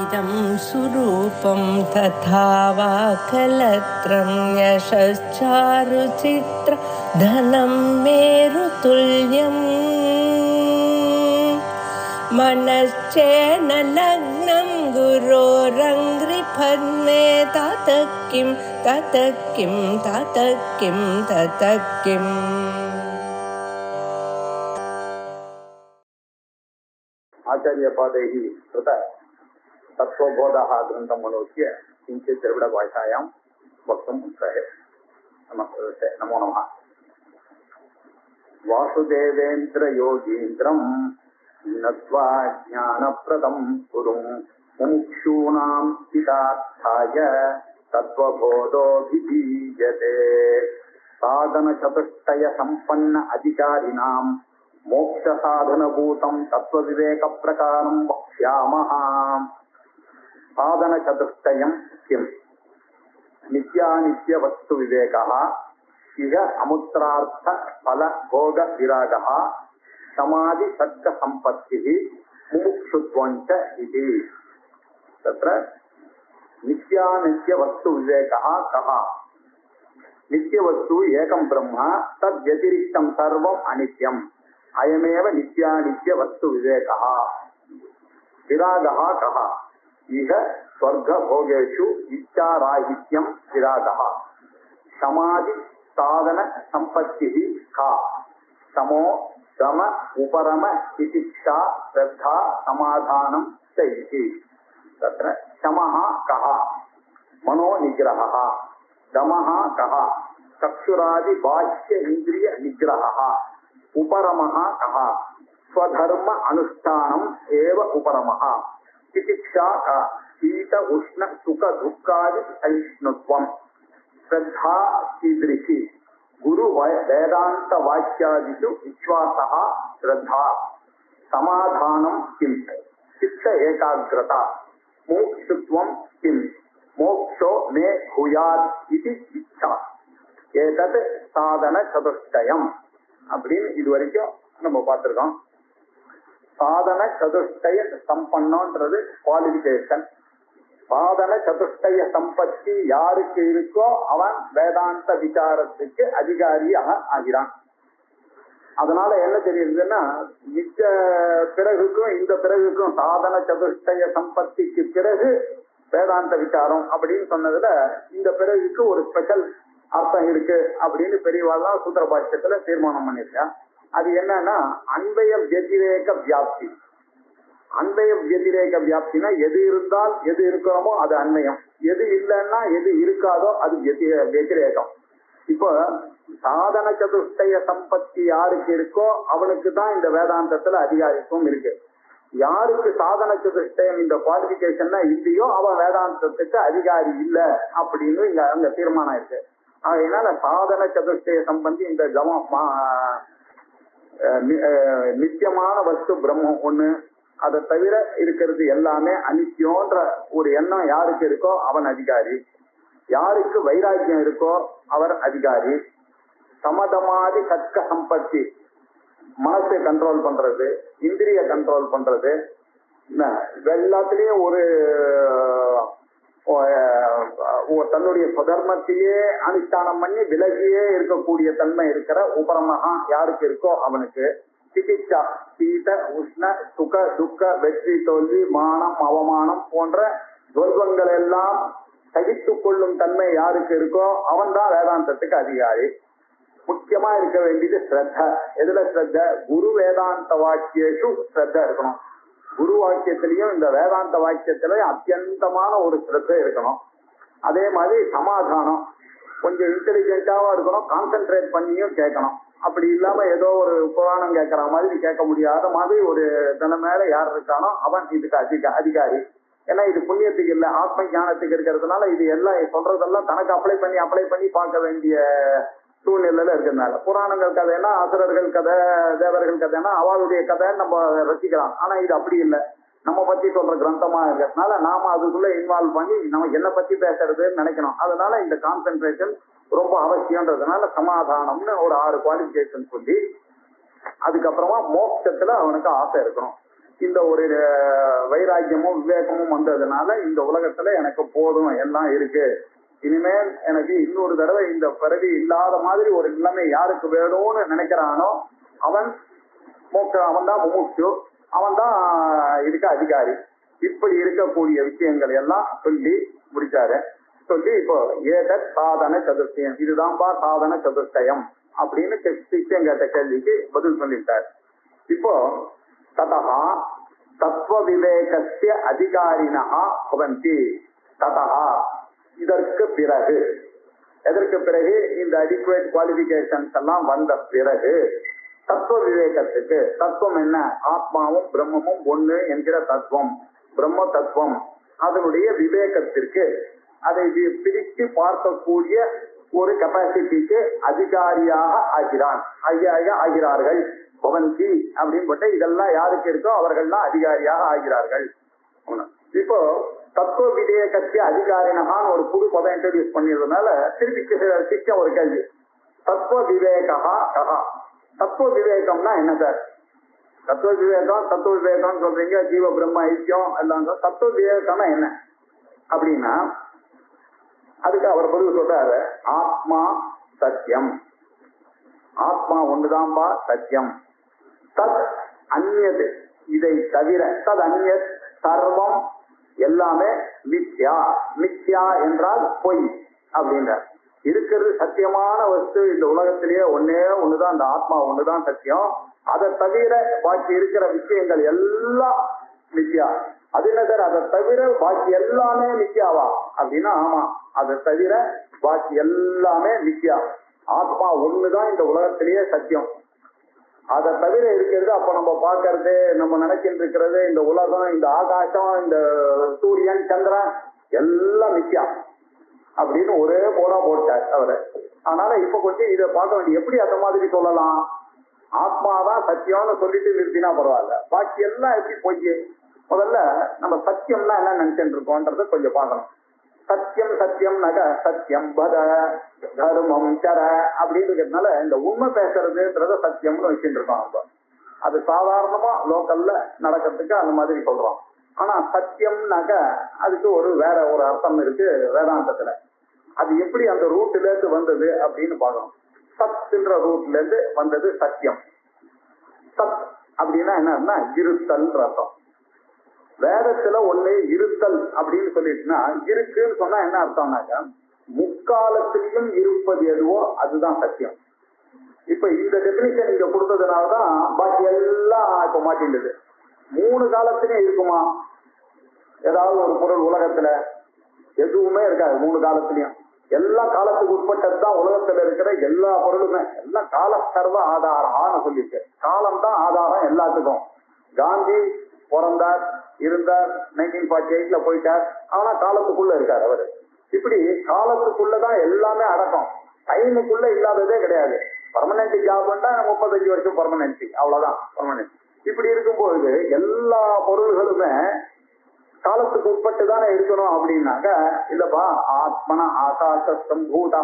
इदं सुरूपं तथा वा कलत्रं यशश्चारुचित्र धनं मेरुतुल्यम् मनश्चेन लग्नं गुरोरङ्घ्रिपद्मे ततः किं ततः किं ततः किं ततः किम् आचार्यपादैः कृत तत्त्वबोधः ग्रन्थमनोज्य किञ्चित् द्रविडभाषायां वक्तुम् उत्साहे नमस्ते नमो नमः। वासुदेवेन्द्रयोगीन्द्रं नत्वा ज्ञानप्रदं गुरुं मुमुक्षूणां हितार्थाय तत्त्वबोधोऽभिधीयते। साधनचतुष्टयसम्पन्न अधिकारिणां मोक्षसाधनभूतं तत्त्वविवेकप्रकारं वक्ष्यामः। साधनचतुष्टयं किम्? नित्यानित्यवस्तुविवेकः, इह अमुत्रार्थफलभोगविरागः, समाधिसर्गसम्पत्तिः, मुमुक्षुत्वञ्च इति। तत्र नित्यानित्यवस्तुविवेकः कः? नित्यवस्तु एकं ब्रह्म, तद्व्यतिरिक्तं सर्वम् अनित्यम्, अयमेव नित्यानित्यवस्तुविवेकः। विरागः कः? इह स्वर्गभोगेषु इच्छाराहित्यं विरागः। समाधि साधन संपत्तिः का? समो दम उपरम तितिक्षा श्रद्धा समाधानं च इति। तत्र शमः कः? मनोनिग्रहः। दमः कः? चक्षुरादि बाह्य इंद्रिय निग्रहः। उपरमः कः? स्वधर्म अनुष्ठानम् एव उपरमः। तितिक्षा का? शीत उष्ण सुख दुःखादि सहिष्णुत्वम्। श्रद्धा कीदृशी? गुरु वेदांत वाक्यादिषु विश्वासः श्रद्धा। समाधानं किं? चित्त एकाग्रता। मोक्षत्वं किं? मोक्षो मे भूयात् इति इच्छा। एतत् साधन चतुष्टयम् அப்படின்னு இது வரைக்கும் நம்ம பார்த்திருக்கோம். சாதன சதுஷ்டய சம்பன்னன்றது குவாலிஃபிகேஷன். சாதன சதுஷ்டய சம்பத்தி யாருக்கு இருக்கோ அவன் வேதாந்த விசாரத்துக்கு அதிகாரியாக ஆகிறான். அதனால என்ன தெரியுதுன்னா, இந்த பிறகுக்கும் இந்த பிறகுக்கும் சாதன சதுஷ்டய சம்பத்திக்கு பிறகு வேதாந்த விசாரம் அப்படின்னு சொன்னதுல இந்த பிறகுக்கு ஒரு ஸ்பெஷல் அர்த்தம் இருக்கு அப்படின்னு பெரியவாள்லாம் சூத்திர பாஷ்யத்துல தீர்மானம் பண்ணிருக்கா. அது என்னன்னா அன்பய வத்திரேக வியாப்தி. அன்பய வத்திரேக வியாப்தினா எது இருந்தால் எது இருக்கிறோமோ அது அன்வயம், எது இல்லைன்னா எது இருக்காதோ அது வத்திரேகம். இப்போ சாதன சதுஷ்டய சம்பத்தி யாருக்கு இருக்கோ அவனுக்கு தான் இந்த வேதாந்தத்துல அதிகாரித்துவம் இருக்கு. யாருக்கு சாதன சதுஷ்டயம் இந்த குவாலிபிகேஷன்னா இல்லையோ அவன் வேதாந்தத்துக்கு அதிகாரி இல்லை அப்படின்னு இங்க அங்க தீர்மானம் இருக்கு. அதனால சாதன சதுஷ்டய சம்பந்தி இந்த நித்தியமான வஸ்து பிரம்மம் ஒண்ணு, அதை தவிர இருக்கிறது எல்லாமே அனித்தியன்ற ஒரு எண்ணம் யாருக்கு இருக்கோ அவன் அதிகாரி. யாருக்கு வைராக்கியம் இருக்கோ அவர் அதிகாரி. சமதமாதி சட்க சம்பத்தி, மனசை கண்ட்ரோல் பண்றது, இந்திரிய கண்ட்ரோல் பண்றது, எல்லாத்திலையும் ஒரு தன்னுடைய சுதர்மத்தையே அனுஷ்டானம் பண்ணி விலகியே இருக்கக்கூடிய தன்மை இருக்கிற உபரமகா யாருக்கு இருக்கோ அவனுக்கு. சிகிச்சா, சீத உஷ்ண சுக துக்க வெற்றி தோல்வி மானம் அவமானம் போன்ற துவந்தங்கள் எல்லாம் சகித்து கொள்ளும் தன்மை யாருக்கு இருக்கோ அவன் தான் வேதாந்தத்துக்கு அதிகாரி. முக்கியமா இருக்க வேண்டியது ஸ்ரத்த. எதுல ஸ்ரத்த? குரு வேதாந்த வாக்கியேஷு ஸ்ரத்த இருக்கணும். குரு வாக்கியத்திலையும் இந்த வேதாந்த வாக்கியத்திலையும் அத்தியந்தமான ஒரு ஸ்ரத்த இருக்கணும். அதே மாதிரி சமாதானம், கொஞ்சம் இன்டெலிஜென்ட்டாவும் இருக்கணும், கான்சென்ட்ரேட் பண்ணியும் கேட்கணும். அப்படி இல்லாம ஏதோ ஒரு புராணம் கேட்கற மாதிரி கேட்க முடியாத மாதிரி ஒரு தன மேல யார் இருக்கானோ அவன் இதுக்கு அதிகாரி. ஏன்னா இது புண்ணியத்துக்கு இல்லை, ஆத்ம ஞானத்துக்கு இருக்கிறதுனால இது எல்லாம் சொல்றதெல்லாம் தனக்கு அப்ளை பண்ணி பார்க்க வேண்டிய சூழ்நிலையில இருக்கிறதுனால. புராணங்கள் கதைன்னா அசுரர்கள் கதை, தேவர்கள் கதைன்னா அவளுடைய கதைன்னு நம்ம ரசிக்கலாம். ஆனா இது அப்படி இல்லை, நம்ம பத்தி சொல்ற கிரந்தமா இருக்கிறதுனால நாம அதுக்குள்ள இன்வால்வ் பண்ணி நம்ம என்ன பத்தி பேசுறதுன்னு நினைக்கணும். அதனால இந்த கான்சென்ட்ரேஷன் ரொம்ப அவசியம்ன்றதுனால சமாதானம்னு ஒரு 6 குவாலிஃபிகேஷன் சொல்லி அதுக்கப்புறமா மோட்சத்துல அவனுக்கு ஆசை இருக்கணும். இந்த ஒரு வைராக்கியமும் விவேகமும் வந்ததுனால இந்த உலகத்துல எனக்கு போதும் எல்லாம் இருக்கு, இனிமேல் எனக்கு இன்னொரு தடவை இந்த பிறவி இல்லாத மாதிரி ஒரு நிலைமை யாருக்கு வேணும்னு நினைக்கிறானோ அவன் அவன் தான் முமுட்சு, அவன் தான் இதுக்கு அதிகாரி. இப்படி இருக்கக்கூடிய விஷயங்கள் எல்லாம் சொல்லி முடிச்சாரு. சொல்லி இப்போ ஏதத் சாதன சதுர்த்தியம், இதுதான்பா சாதன சதுர்த்தயம் அப்படின்னு சிஷ்யம் கேட்ட கேள்விக்கு பதில் சொல்லிட்டார். இப்போ ததா தத்துவ விவேகஸ்ய அதிகாரினா பவந்தி. ததா இதற்கு பிறகு, எதற்கு பிறகு இந்த அடிக்குவேட் குவாலிபிகேஷன்ஸ் எல்லாம் வந்த பிறகு தத்துவ விவேகத்துக்கு, தத்துவம் என்ன, ஆத்மாவும் பிரம்மமும் ஒண்ணு என்கிற தத்துவம், பிரம்ம தத்துவம், அதனுடைய விவேகத்திற்கு, அதை பிரித்து பார்க்கக்கூடிய ஒரு கெப்பாசிட்டிக்கு அதிகாரியாக ஆகிறார்கள். பவந்தி அப்படின்னு போட்டு இதெல்லாம் யாருக்கு இருக்கோ அவர்கள்லாம் அதிகாரியாக ஆகிறார்கள். இப்போ தத்துவ விவேகத்திய அதிகாரினகான்னு ஒரு புது பதம் இன்ட்ரோடியூஸ் பண்ணிருந்ததுனால திருப்பி சிஷ்யம் ஒரு கேள்வி, தத்துவ விவேகா கஹா, தத்துவ விவேகம்னா என்ன சார்? தத்துவ விவேகம் சொல்றீங்க, ஜீவ பிரம்ம ஐக்கியம் எல்லாம். தத்துவ விவேகம்னா என்ன அப்படின்னா அதுக்கு அவர் பதில் சொல்றாரு, ஆத்மா சத்தியம், ஆத்மா ஒண்ணுதான்பா சத்தியம், தத் அந்நியது இதை தவிர, தத் அந்நியத் சர்வம் எல்லாமே மித்யா, மித்யா என்றால் பொய் அப்படின்ற. இருக்கிறது சத்தியமான வஸ்து இந்த உலகத்திலேயே ஒன்னே ஒண்ணுதான், அந்த ஆத்மா ஒண்ணுதான் சத்தியம், அதை தவிர பாக்கி இருக்கிற விஷயங்கள் எல்லாம் மித்யா. அது என்ன சார், அதை தவிர பாக்கி எல்லாமே மித்யாவா அப்படின்னா ஆமா, அதை தவிர பாக்கி எல்லாமே மித்யா, ஆத்மா ஒண்ணுதான் இந்த உலகத்திலேயே சத்தியம், அதை தவிர இருக்கிறது அப்ப நம்ம பார்க்கறது, நம்ம நினைச்சிட்டு இருக்கிறது, இந்த உலகம், இந்த ஆகாசம், இந்த சூரியன், சந்திரன் எல்லாம் மித்யா அப்படின்னு ஒரே போடா போட்டார் அவரு. அதனால இப்ப கொஞ்சம் இதை பார்க்க வேண்டிய, எப்படி அந்த மாதிரி சொல்லலாம், ஆத்மாதான் சத்தியம்னு சொல்லிட்டு நிறுத்தினா பரவாயில்ல, பாக்கி எல்லாம் எப்படி பொய். முதல்ல நம்ம சத்தியம்னா என்ன நினைச்சுட்டு இருக்கோம்ன்றத கொஞ்சம் பார்க்கணும். சத்தியம் சத்தியம்னாக்க சத்தியம் பத தர்மம் சர அப்படின்னு இருக்கிறதுனால இந்த உண்மை பேசுறதுன்றத சத்தியம்னு வச்சுட்டு இருக்கோம். நம்ம அது சாதாரணமா லோக்கல்ல நடக்கிறதுக்கு அந்த மாதிரி சொல்றோம். ஆனா சத்தியம்னாக்க அதுக்கு ஒரு வேற ஒரு அர்த்தம் இருக்கு வேதாந்தத்துல. அது எப்படி அந்த ரூட்ல இருந்து வந்தது அப்படின்னு பார்க்கணும். சத்ன்ற ரூட்ல இருந்து வந்தது சத்தியம். சத் அப்படின்னா என்னன்னா இருத்தல் அர்த்தம். வேதத்துல ஒண்ணு இருத்தல் அப்படின்னு சொல்லிட்டுனா, இருக்குன்னு சொன்னா என்ன அர்த்தம்னாக்க முக்காலத்திலையும் இருப்பது எதுவோ அதுதான் சத்தியம். இப்ப இந்த டெபினிஷன் இங்க கொடுத்ததுனாலதான் பாக்கி எல்லாம் இப்ப மாட்டின்றது. 3 காலத்திலையும் இருக்குமா ஏதாவது ஒரு பொருள் உலகத்துல? எதுவுமே இருக்காது 3 காலத்திலையும். எல்லா காலத்துக்கு உட்பட்டதுதான் உலகத்துல இருக்கிற எல்லா பொருளுமே. எல்லாம் கால சர்வ ஆதாரம் சொல்லிட்டு, காலம் தான் ஆதாரம் எல்லாத்துக்கும். காந்தி பிறந்தார், இருந்தார், 1948 போயிட்டார், ஆனா காலத்துக்குள்ள இருக்கார் அவரு. இப்படி காலத்துக்குள்ளதான் எல்லாமே அடக்கம், டைமுக்குள்ள இல்லாததே கிடையாது. பர்மனன்ட் ஜாப்னா 35 வருஷம் பர்மனன்சி, அவ்வளவுதான் பர்மனன்ட். இப்படி இருக்கும்போது எல்லா பொருள்களுமே காலத்துக்கு உட்பட்டு தானே இருக்கணும் அப்படின்னாக்க, இல்லப்பா ஆத்மன ஆகாச சம்பூதா,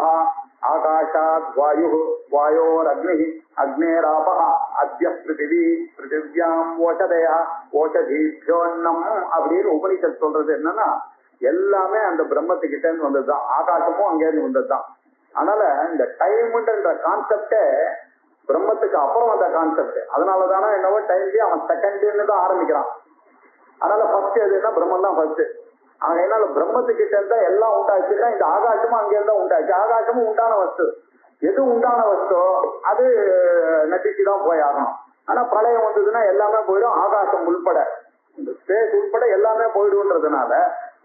ஆகாஷாத் வாயு, வாயோர் அக்னி, அக்னேராபா, அத்ய பிருத்திவி, பிருத்திவியாம் ஓஷதயா, ஓஷதீபியோன்னம் அப்படின்னு உபனிஷத் சொல்றது என்னன்னா எல்லாமே அந்த பிரம்மத்துக்கிட்ட இருந்து வந்ததுதான், ஆகாசமும் அங்கேருந்து வந்ததுதான். அதனால இந்த டைம்ன்ற கான்செப்டே பிரம்மத்துக்கு அப்புறம் வந்த கான்செப்ட். அதனாலதானே என்னவோ டைம்லயே அவன் செகண்ட்னு தான் ஆரம்பிக்கிறான். அதனால ஃபர்ஸ்ட் எதுன்னா பிரம்மன் தான் ஃபர்ஸ்ட். அதனால பிரம்மத்துக்கிட்ட இருந்தா எல்லாம் உண்டாச்சுன்னா இந்த ஆகாசமும் அங்கே இருந்தா உண்டாச்சு. ஆகாசமும் உண்டான வஸ்து. எது உண்டான வஸ்தோ அது நட்டிச்சுதான் போய் ஆகணும். ஆனா பிரளயம் வந்ததுன்னா எல்லாமே போயிடும், ஆகாசம் உள்பட, இந்த ஸ்பேஸ் உள்பட எல்லாமே போயிடும்ன்றதுனால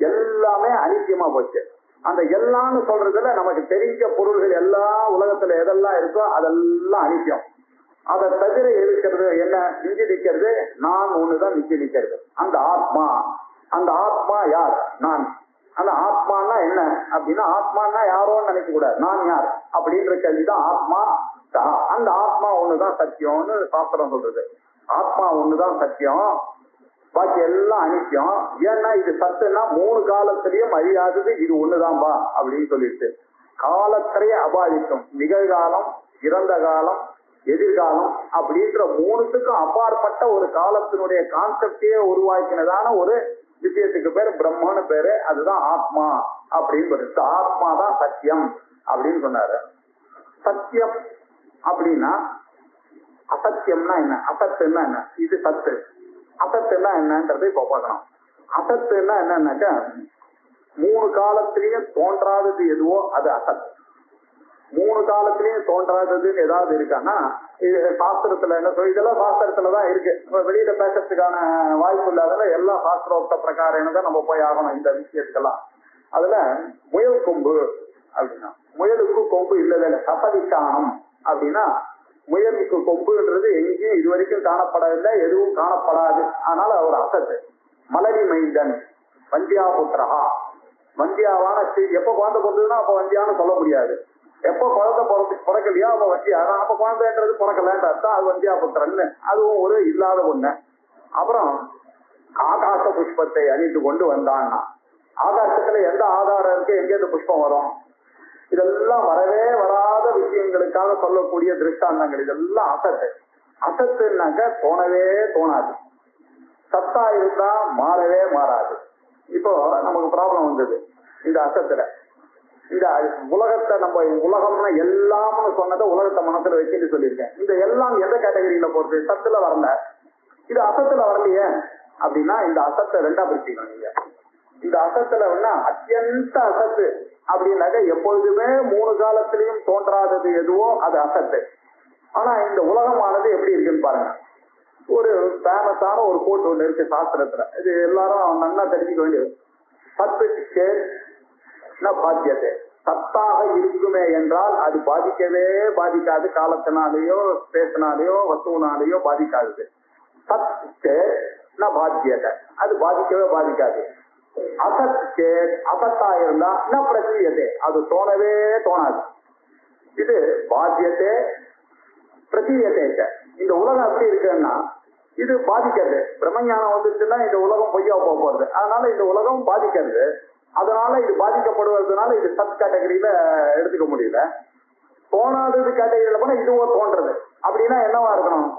எல்லாமே அனித்தியமா போச்சு. அந்த எல்லாம்னு சொல்றதுல நமக்கு தெரிஞ்ச பொருள்கள் எல்லாம் உலகத்துல எதெல்லாம் இருக்கோ அதெல்லாம் அனித்தியம். அதை தவிர இருக்கிறது என்ன மிஞ்சி நிற்கிறது? நான் ஒண்ணுதான் மிஞ்சி நிற்கிறது, அந்த ஆத்மா. அந்த ஆத்மா யார்? நான். அந்த ஆத்மானா என்ன அப்படின்னா, ஆத்மானா யாரோன்னு நினைக்க கூடாது, நான் யார் அப்படின்ற கேள்விதான் ஆத்மா. அந்த ஆத்மா ஒண்ணுதான் சத்தியம்னு சாஸ்திரம் சொல்றது. ஆத்மா ஒண்ணுதான் சத்தியம், பாக்கி எல்லாம் அனித்தியம். ஏன்னா இது சத்துன்னா 3 காலத்திலயும் அழியாதது இது ஒண்ணுதான்பா அப்படின்னு சொல்லிட்டு, காலத்திலேயே அபாதிக்கும், நிகழ்காலம், இறந்த காலம், எதிர்காலம் அப்படின்ற மூணுத்துக்கும் அப்பாற்பட்ட ஒரு காலத்தினுடைய கான்செப்டையே உருவாக்கினதான ஒரு விஷயத்துக்கு பேரு பிரம்மன்னு பேரு. அதுதான் ஆத்மா அப்படின்னு. ஆத்மா தான் சத்தியம் அப்படின்னு சொன்னாரு. சத்தியம் அப்படின்னா அசத்தியம்னா என்ன, அசத்துன்னா என்ன, இது சத்து. அசத்துன்னா என்னன்றது இப்ப பார்க்கணும். அசத்துன்னா என்னன்னாக்கா மூணு காலத்திலையும் தோன்றாதது எதுவோ அது அசத். மூணு காலத்திலையும் தோன்றாததுன்னு ஏதாவது இருக்கான்னா இது சாஸ்திரத்துல என்ன சொல்லி, இதெல்லாம் சாஸ்திரத்துலதான் இருக்கு. வெளியில பேசுறதுக்கான வாய்ப்பு இல்லாதல எல்லாம் சாஸ்திரோக்த பிரகாரம் தான் நம்ம போய் ஆகணும் இந்த விஷயத்துக்கெல்லாம். அதுல முயல் கொம்பு அப்படின்னா முயலுக்கு கொம்பு இல்லவே இல்லை. சபவிச்சானம் அப்படின்னா முயலுக்கு கொம்புன்றது எங்கேயும் இது வரைக்கும் காணப்படவில்லை, எதுவும் காணப்படாது. அதனால ஒரு அசத்து. மலரி மைந்தன் வந்தியா புத்திரஹா, வந்தியாவான எப்ப குழந்தை பிறந்ததுன்னா அப்ப வந்தியான்னு சொல்ல முடியாது. எப்போ குழந்தை பிறக்கலையோ அப்ப வந்தியா, அப்ப குழந்தைன்றது பிறக்கலன்றது தான் அது வந்தியா புத்திரன்னு. அதுவும் ஒரு இல்லாத ஒண்ணு. அப்புறம் ஆகாச புஷ்பத்தை அணிந்து கொண்டு வந்தான்னா, ஆகாசத்துல எந்த ஆதாரம் இருக்கு, எங்கேருந்து புஷ்பம் வரும்? இதெல்லாம் வரவே வராத விஷயங்களுக்காக சொல்லக்கூடிய திருஷ்டாந்தங்கள். இதெல்லாம் அசத்து. அசத்துனாக்க தோணவே தோணாது. சத்தா இருந்தா மாறவே மாறாது. இப்போ நமக்கு ப்ராப்ளம் வந்தது இந்த அசத்துல. இந்த உலகத்தை நம்ம உலகம்னா எல்லாம்னு சொன்னதை உலகத்தை மனசுல வச்சுட்டு சொல்லியிருக்கேன். இந்த எல்லாம் எந்த கேட்டகரியில போறது? சத்துல வரல, இது அசத்துல வரலையே அப்படின்னா இந்த அசத்தை ரெண்டா பிரிச்சுக்கணும். நீங்க இந்த அசத்துல வேணா அத்தியந்த அசத்து அப்படின்னாக்க எப்பொழுதுமே மூணு காலத்திலையும் தோன்றாதது எதுவோ அது அசத்து. ஆனா இந்த உலகமானது எப்படி இருக்குன்னு பாருங்க. ஒரு ஃபேமஸான ஒரு கோட் ஒண்ணு இருக்கு சாஸ்திரத்துல, இது எல்லாரும் நல்லா தெரிஞ்சுக்க வேண்டியது. சத்து பாத்தியத்தை சத்தாக இருக்குமே என்றால் அது பாதிக்கவே பாதிக்காது. காலத்தினாலேயோ ஸ்பேஸ்னாலேயோ வஸ்துனாலேயோ பாதிக்காது. சத்து பாத்தியத்தை அது பாதிக்கவே பாதிக்காது. அசத் அசத்தா இருந்தா பிரதியத்தை அது தோணவே தோணாது. இது பாத்தியத்தை பிரதியத்தை. இந்த உலகம் எப்படி இருக்குன்னா இது பாதிக்கிறது. பிரம்மஞானம் வந்துச்சுன்னா இந்த உலகம் பொய்யா போக போறது. அதனால இந்த உலகம் பாதிக்கிறது. அதனால இது பாதிக்கப்படுவதனால இது சத் கேட்டகரியில எடுத்துக்க முடியல. தோணாதது கேட்டகரியில போனா இதுவோ தோன்றது. அப்படின்னா என்னவா இருக்கணும்?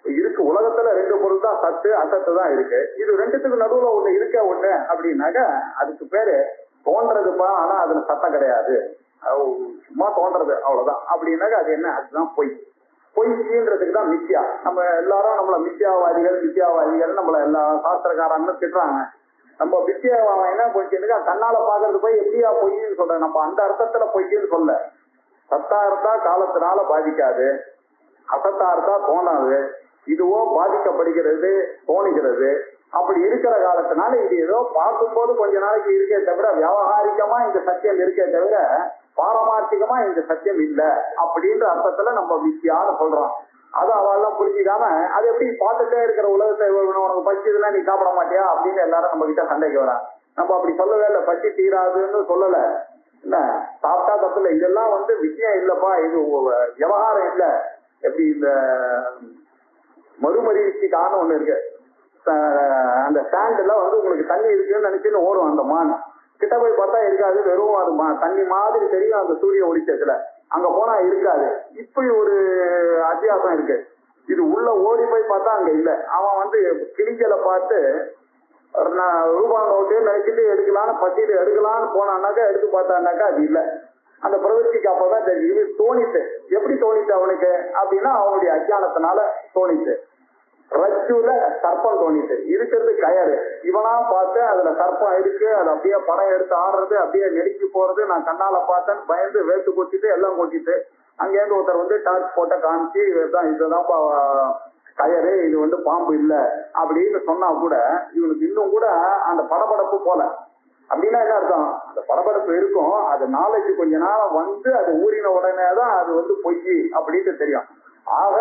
இருக்கு உலகத்துல ரெண்டு பொருள் தான், சத்து அசத்து தான் இருக்கு. இது ரெண்டுத்துக்கு நடுவுல ஒண்ணு இருக்க ஒண்ணு அப்படின்னாக்க அதுக்கு பேரு தோன்றதுப்பா. ஆனா அதுல சத்தம் கிடையாது, சும்மா தோன்றது அவ்வளவுதான். அப்படின்னாக்க அது என்ன? அதுதான் பொய். பொய்ன்றதுக்கு தான் மித்யா. நம்ம எல்லாரும் நம்மள மித்யாவாதிகள் நம்மள எல்லா சாஸ்திரக்காரங்களும் திட்டுறாங்க. நம்ம மித்யாவான் என்ன போச்சுன்னு கண்ணால பாக்குறது போய் எப்படியா பொய்ன்னு சொல்றேன். நம்ம அந்த அர்த்தத்துல பொய்ன்னு சொல்ல. சத்தா இருந்தா காலத்தினால பாதிக்காது, அசத்தா இருந்தா தோணாது. இதுவோ பாதிக்கப்படுகிறது, தோணுகிறது. அப்படி இருக்கிற காலத்தினால இது ஏதோ பார்க்கும்போது கொஞ்ச நாளைக்கு இருக்கே தவிர வியாவகாரிகமா இந்த சத்தியம் இருக்கே தவிர பாரமார்த்திகமா இந்த சத்தியம் இல்லை அப்படின்ற அர்த்தத்துல நம்ம மித்யான்னு சொல்றோம். அது அவெல்லாம் புரிஞ்சுக்காம அது எப்படி பார்த்துட்டே இருக்கிற உலகத்தை உனக்கு பசிச்சதுன்னா நீ சாப்பிட மாட்டியா அப்படின்னு எல்லாரும் நம்ம கிட்ட சண்டைக்கு வரா. நம்ம அப்படி சொல்லவே இல்லை, பசி தீராதுன்னு சொல்லல. என்ன சாப்பிட்டா தப்பு இல்லை, இதெல்லாம் விஷயம் இல்லப்பா, இது விவகாரம் இல்லை. எப்படி இந்த மறுமரிச்சிக்கான ஒண்ணு இருக்கு. அந்த ஸ்டாண்ட்ல உங்களுக்கு தண்ணி இருக்குன்னு நினைச்சுன்னு ஓடும் அந்த மான். கிட்ட போய் பார்த்தா இருக்காது, வெறும் அது தண்ணி மாதிரி தெரியும் அந்த சூரிய ஒளிச்சத்துல. அங்க போனா இருக்காது. இப்படி ஒரு அத்தியாசம் இருக்கு. இது உள்ள ஓடி போய் பார்த்தா அங்க இல்ல. அவன் கிளிகளை பார்த்து ரூபா நோட்டு நினைச்சிட்டு எடுக்கலான்னு பசியில எடுக்கலான்னு போனான்னாக்கா எடுத்து பார்த்தான்னாக்கா அது இல்லை. அந்த பிரவൃத்திக்கு அப்பதான் தெரியும் இது தோணித்து. எப்படி தோணித்து அவனுக்கு அப்படின்னா அவனுடைய அஜானத்தினால தோணித்து. ரஜ்ஜுல சர்ப்பம் தோணிட்டு இருக்கிறது கயறு. இவனா பார்த்து அதுல சர்ப்பம் இருக்கு, அது அப்படியே படம் எடுத்து ஆடுறது, அப்படியே நெருக்கி போறது. நான் கண்ணால பார்த்தேன், பயந்து வேத்து கொட்டிட்டு எல்லாம் கொட்டிட்டு அங்கேருந்து ஒருத்தர் டார்ச் போட்ட காமிச்சு இதுதான் கயறு, இது பாம்பு இல்ல அப்படின்னு சொன்னா கூட இவனுக்கு இன்னும் கூட அந்த படபடப்பு போல. அப்படின்னா என்ன அர்த்தம்? அந்த படபடப்பு இருக்கும், அது நாளைக்கு கொஞ்ச நாள் அது ஊறின உடனே தான் அது பொய் அப்படின்னு தெரியும். ஆக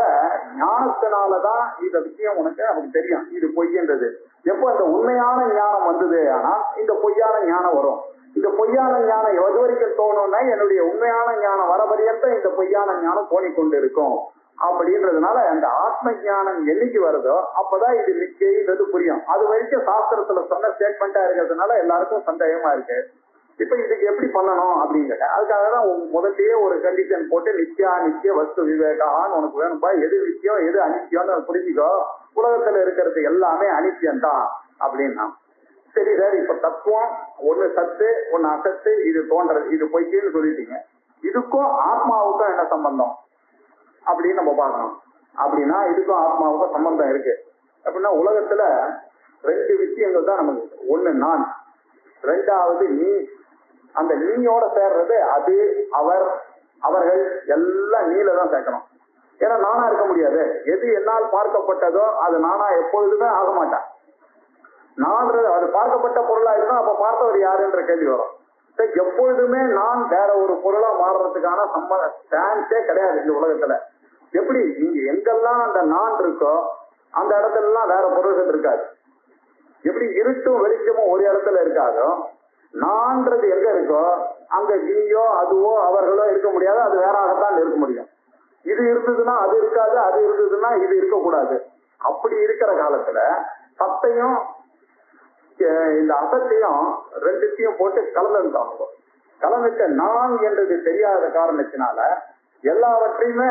ஞானத்தினாலதான் இந்த விஷயம் நமக்கு தெரியும் இது பொய்ன்றது. எப்போ இந்த உண்மையான ஞானம் வந்தது ஆனா இந்த பொய்யான ஞானம் வரும். இந்த பொய்யான ஞானம் எது வரைக்கும் தோணும்னா என்னுடைய உண்மையான ஞானம் வர பரியந்த இந்த பொய்யான ஞானம் தோணிக்கொண்டு இருக்கும் அப்படின்றதுனால அந்த ஆத்ம ஞானம் என்னைக்கு வருதோ அப்பதான் இது நிச்சயம் புரியும். அது வரைக்கும் சாஸ்திரத்துல சொன்ன ஸ்டேட்மெண்டா இருக்கிறதுனால எல்லாருக்கும் சந்தேகமா இருக்கு. இப்ப இதுக்கு எப்படி பண்ணணும் அப்படின்னு கேட்டேன். அதுக்காக தான் முதல்லயே ஒரு கண்டிஷன் போட்டு நித்யா நித்திய வஸ்து விவேகான்னு உனக்கு வேணும்பா, எது நித்தியம் எது அனித்தியம்னு புரிஞ்சுக்கோ, உலகத்துல இருக்கிறது எல்லாமே அனித்தியம் தான் அப்படின்னா. சரி சார், இப்ப தத்துவம் ஒண்ணு சத்து ஒண்ணு அசத்து, இது தோன்றது இது பொய்க்குன்னு சொல்லிட்டீங்க, இதுக்கும் ஆத்மாவுக்கும் என்ன சம்பந்தம் அப்படின்னு நம்ம பார்க்கணும். அப்படின்னா இதுக்கும் ஆத்மாவுக்கும் சம்பந்தம் இருக்கு அப்படின்னா உலகத்துல ரெண்டு விஷயங்கள் தான் நமக்கு. ஒண்ணு நான், ரெண்டாவது நீ. அந்த நீயோட சேர்றது அது, அவர், அவர்கள் எல்லாம் நீல தான் சேர்க்கணும். ஏன்னா நானா இருக்க முடியாது. எது என்னால் பார்க்கப்பட்டதோ அது நானா எப்பொழுதுமே ஆக மாட்டேன். நான் அது பார்க்கப்பட்ட பொருளா இருந்தா அப்ப பார்த்தவர் யாருன்ற கேள்வி வரும். எப்பொழுதுமே நான் வேற ஒரு பொருளா மாறுறதுக்கான சான்ஸே கிடையாது இந்த உலகத்துல. எப்படி இங்க எங்கெல்லாம் அந்த நான் இருக்கோ அந்த இடத்துல எல்லாம் வேற பொருள்கள் இருக்காது. எப்படி இருட்டும் வெளிச்சமும் ஒரு இடத்துல இருக்காதோ, நான்றது எங்க இருக்கோ அங்க நீயோ அதுவோ அவர்களோ இருக்க முடியாது, அது வேறாகத்தான் இருக்க முடியும். இது இருந்ததுன்னா அது இருக்காது, அது இருந்ததுன்னா இது இருக்கக்கூடாது. அப்படி இருக்கிற காலத்துல சத்தையும் இந்த அசத்தையும் ரெண்டுத்தையும் போட்டு கலந்துட்டாங்க. கலந்துட்டு நான் என்றது தெரியாத காரணத்தினால எல்லாவற்றையுமே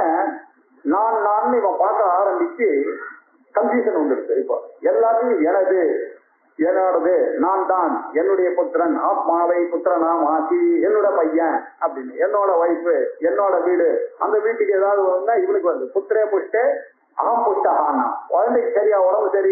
நான் நான் இவன் பார்க்க ஆரம்பிச்சு கன்ஃபியூஷன் வந்துடுது. இப்போ எல்லாத்தையும் எனது என்னோடது, நான் தான், என்னுடைய புத்திரன், ஆத்மாவை புத்திரனா மாசி, என்னோட பையன் அப்படின்னு, என்னோட வைஃபு, என்னோட வீடு, அந்த வீட்டுக்கு ஏதாவது வந்தா இவனுக்கு வந்து புத்திரே புஷ்டே அகம் புஷ்டகானா, குழந்தைக்கு சரியா உடம்பு சரி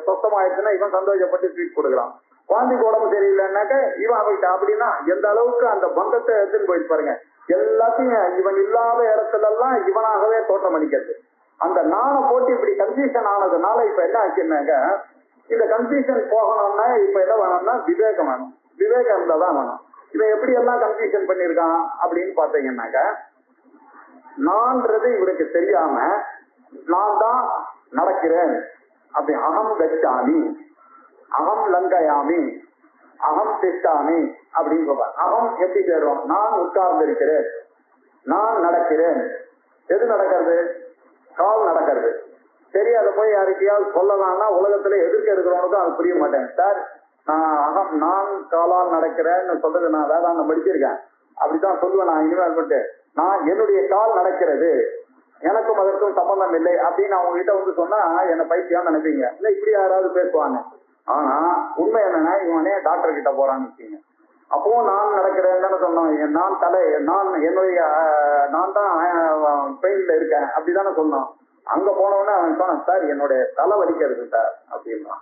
சொத்தமாயிடுச்சுன்னா இவன் சந்தோஷப்பட்டு ட்ரீட் கொடுக்குறான். குழந்தைக்கு உடம்பு சரியில்லைன்னாக்க இவன் போயிட்டா. அப்படின்னா எந்த அளவுக்கு அந்த பந்தத்தை எடுத்துன்னு போயிட்டு பாருங்க. எல்லாத்தையும் இவன் இல்லாத இடத்துல எல்லாம் இவனாகவே தோற்றம் அளிக்கிறது. அந்த நானை போட்டு இப்படி கன்ஃபியூஷன் ஆனதுனால இப்ப என்ன ஆச்சுன்னாக்க, இந்த கன்ஃபியூஷன் போகணும்னா இப்ப என்ன வேணும்னா விவேகம் வேணும். விவேகம் இருந்தாதான் வேணும். இவன் எப்படி எல்லாம் கன்ஃபியூஷன் பண்ணிருக்கான் அப்படின்னு பாத்தீங்கன்னாக்க, நான்றது இவனுக்கு தெரியாம நான் தான் நடக்கிறேன் அப்படி, அகம் கச்சாமி, அகம் லங்கயாமி, அகம் திஷ்டாமி அப்படின்னு சொல்றான். அகம் எப்படி சேரும்? நான் உட்கார்ந்து இருக்கிறேன், நான் நடக்கிறேன். எது நடக்கிறது? கால் நடக்கிறது. சரி, அதை போய் யாருக்கையாவது சொல்லலாம்னா உலகத்துல எதிர்க்க இருக்கிறவனுக்கும் அது புரிய மாட்டேன். சார், நான் காலால் நடக்கிறேன்னு சொல்றது நான் வேதாந்தம் படிச்சிருக்கேன், அப்படித்தான் சொல்லுவேன் நான் இனிமேல் பண்ணிட்டு. நான் என்னுடைய கால் நடக்கிறது, எனக்கும் அதற்கும் சம்பந்தம் இல்லை அப்படின்னு அவங்க கிட்ட வந்து சொன்னா என்ன பைத்தியம் நினைப்பீங்க. இல்லை இப்படி யாராவது பேசுவாங்க. ஆனா உண்மை என்னன்னா, இவனே டாக்டர் கிட்ட போறான்னு வச்சுங்க, அப்பவும் நான் நடக்கிறேன்னு சொன்னோம். நான் தலை, நான் என்னுடைய நான் தான் பெயின்ல இருக்கேன் அப்படிதானே சொன்னோம். அங்க போனவொடனே அவன் சொன்னான், சார் என்னுடைய தலை வலிக்கிறது சார் அப்படின்னா.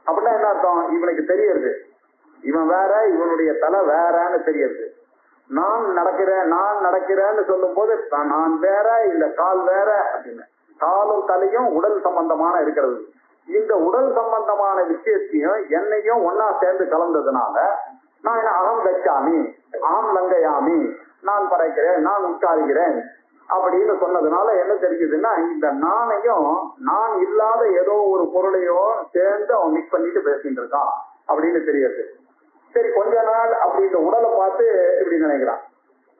அப்படின்னா என்ன அர்த்தம்? இவனுக்கு தெரியுது இவன் வேற, இவனுடைய தலை வேறன்னு தெரியுது. நான் நடக்கிறேன்னு சொல்லும் போது நான் வேற, இந்த கால் வேற அப்படின்னு. காலும் தலையும் உடல் சம்பந்தமான இருக்கிறது. இந்த உடல் சம்பந்தமான விஷயத்தையும் என்னையும் ஒன்னா சேர்ந்து கலந்ததுனால நான் என்ன அகம் கச்சாமி, அகம் லங்கயாமி, நான் படைக்கிறேன், நான் உட்காருகிறேன் அப்படின்னு சொன்னதுனால என்ன தெரியுதுன்னா, இந்த நானையும் நான் இல்லாத ஏதோ ஒரு பொருளையோ சேர்ந்து அவன் மிக்ஸ் பண்ணிட்டு பேசிட்டு இருக்கான் அப்படின்னு தெரியுது. சரி, கொஞ்ச நாள் அப்படி இந்த உடலை பார்த்து இப்படி நினைக்கிறான்.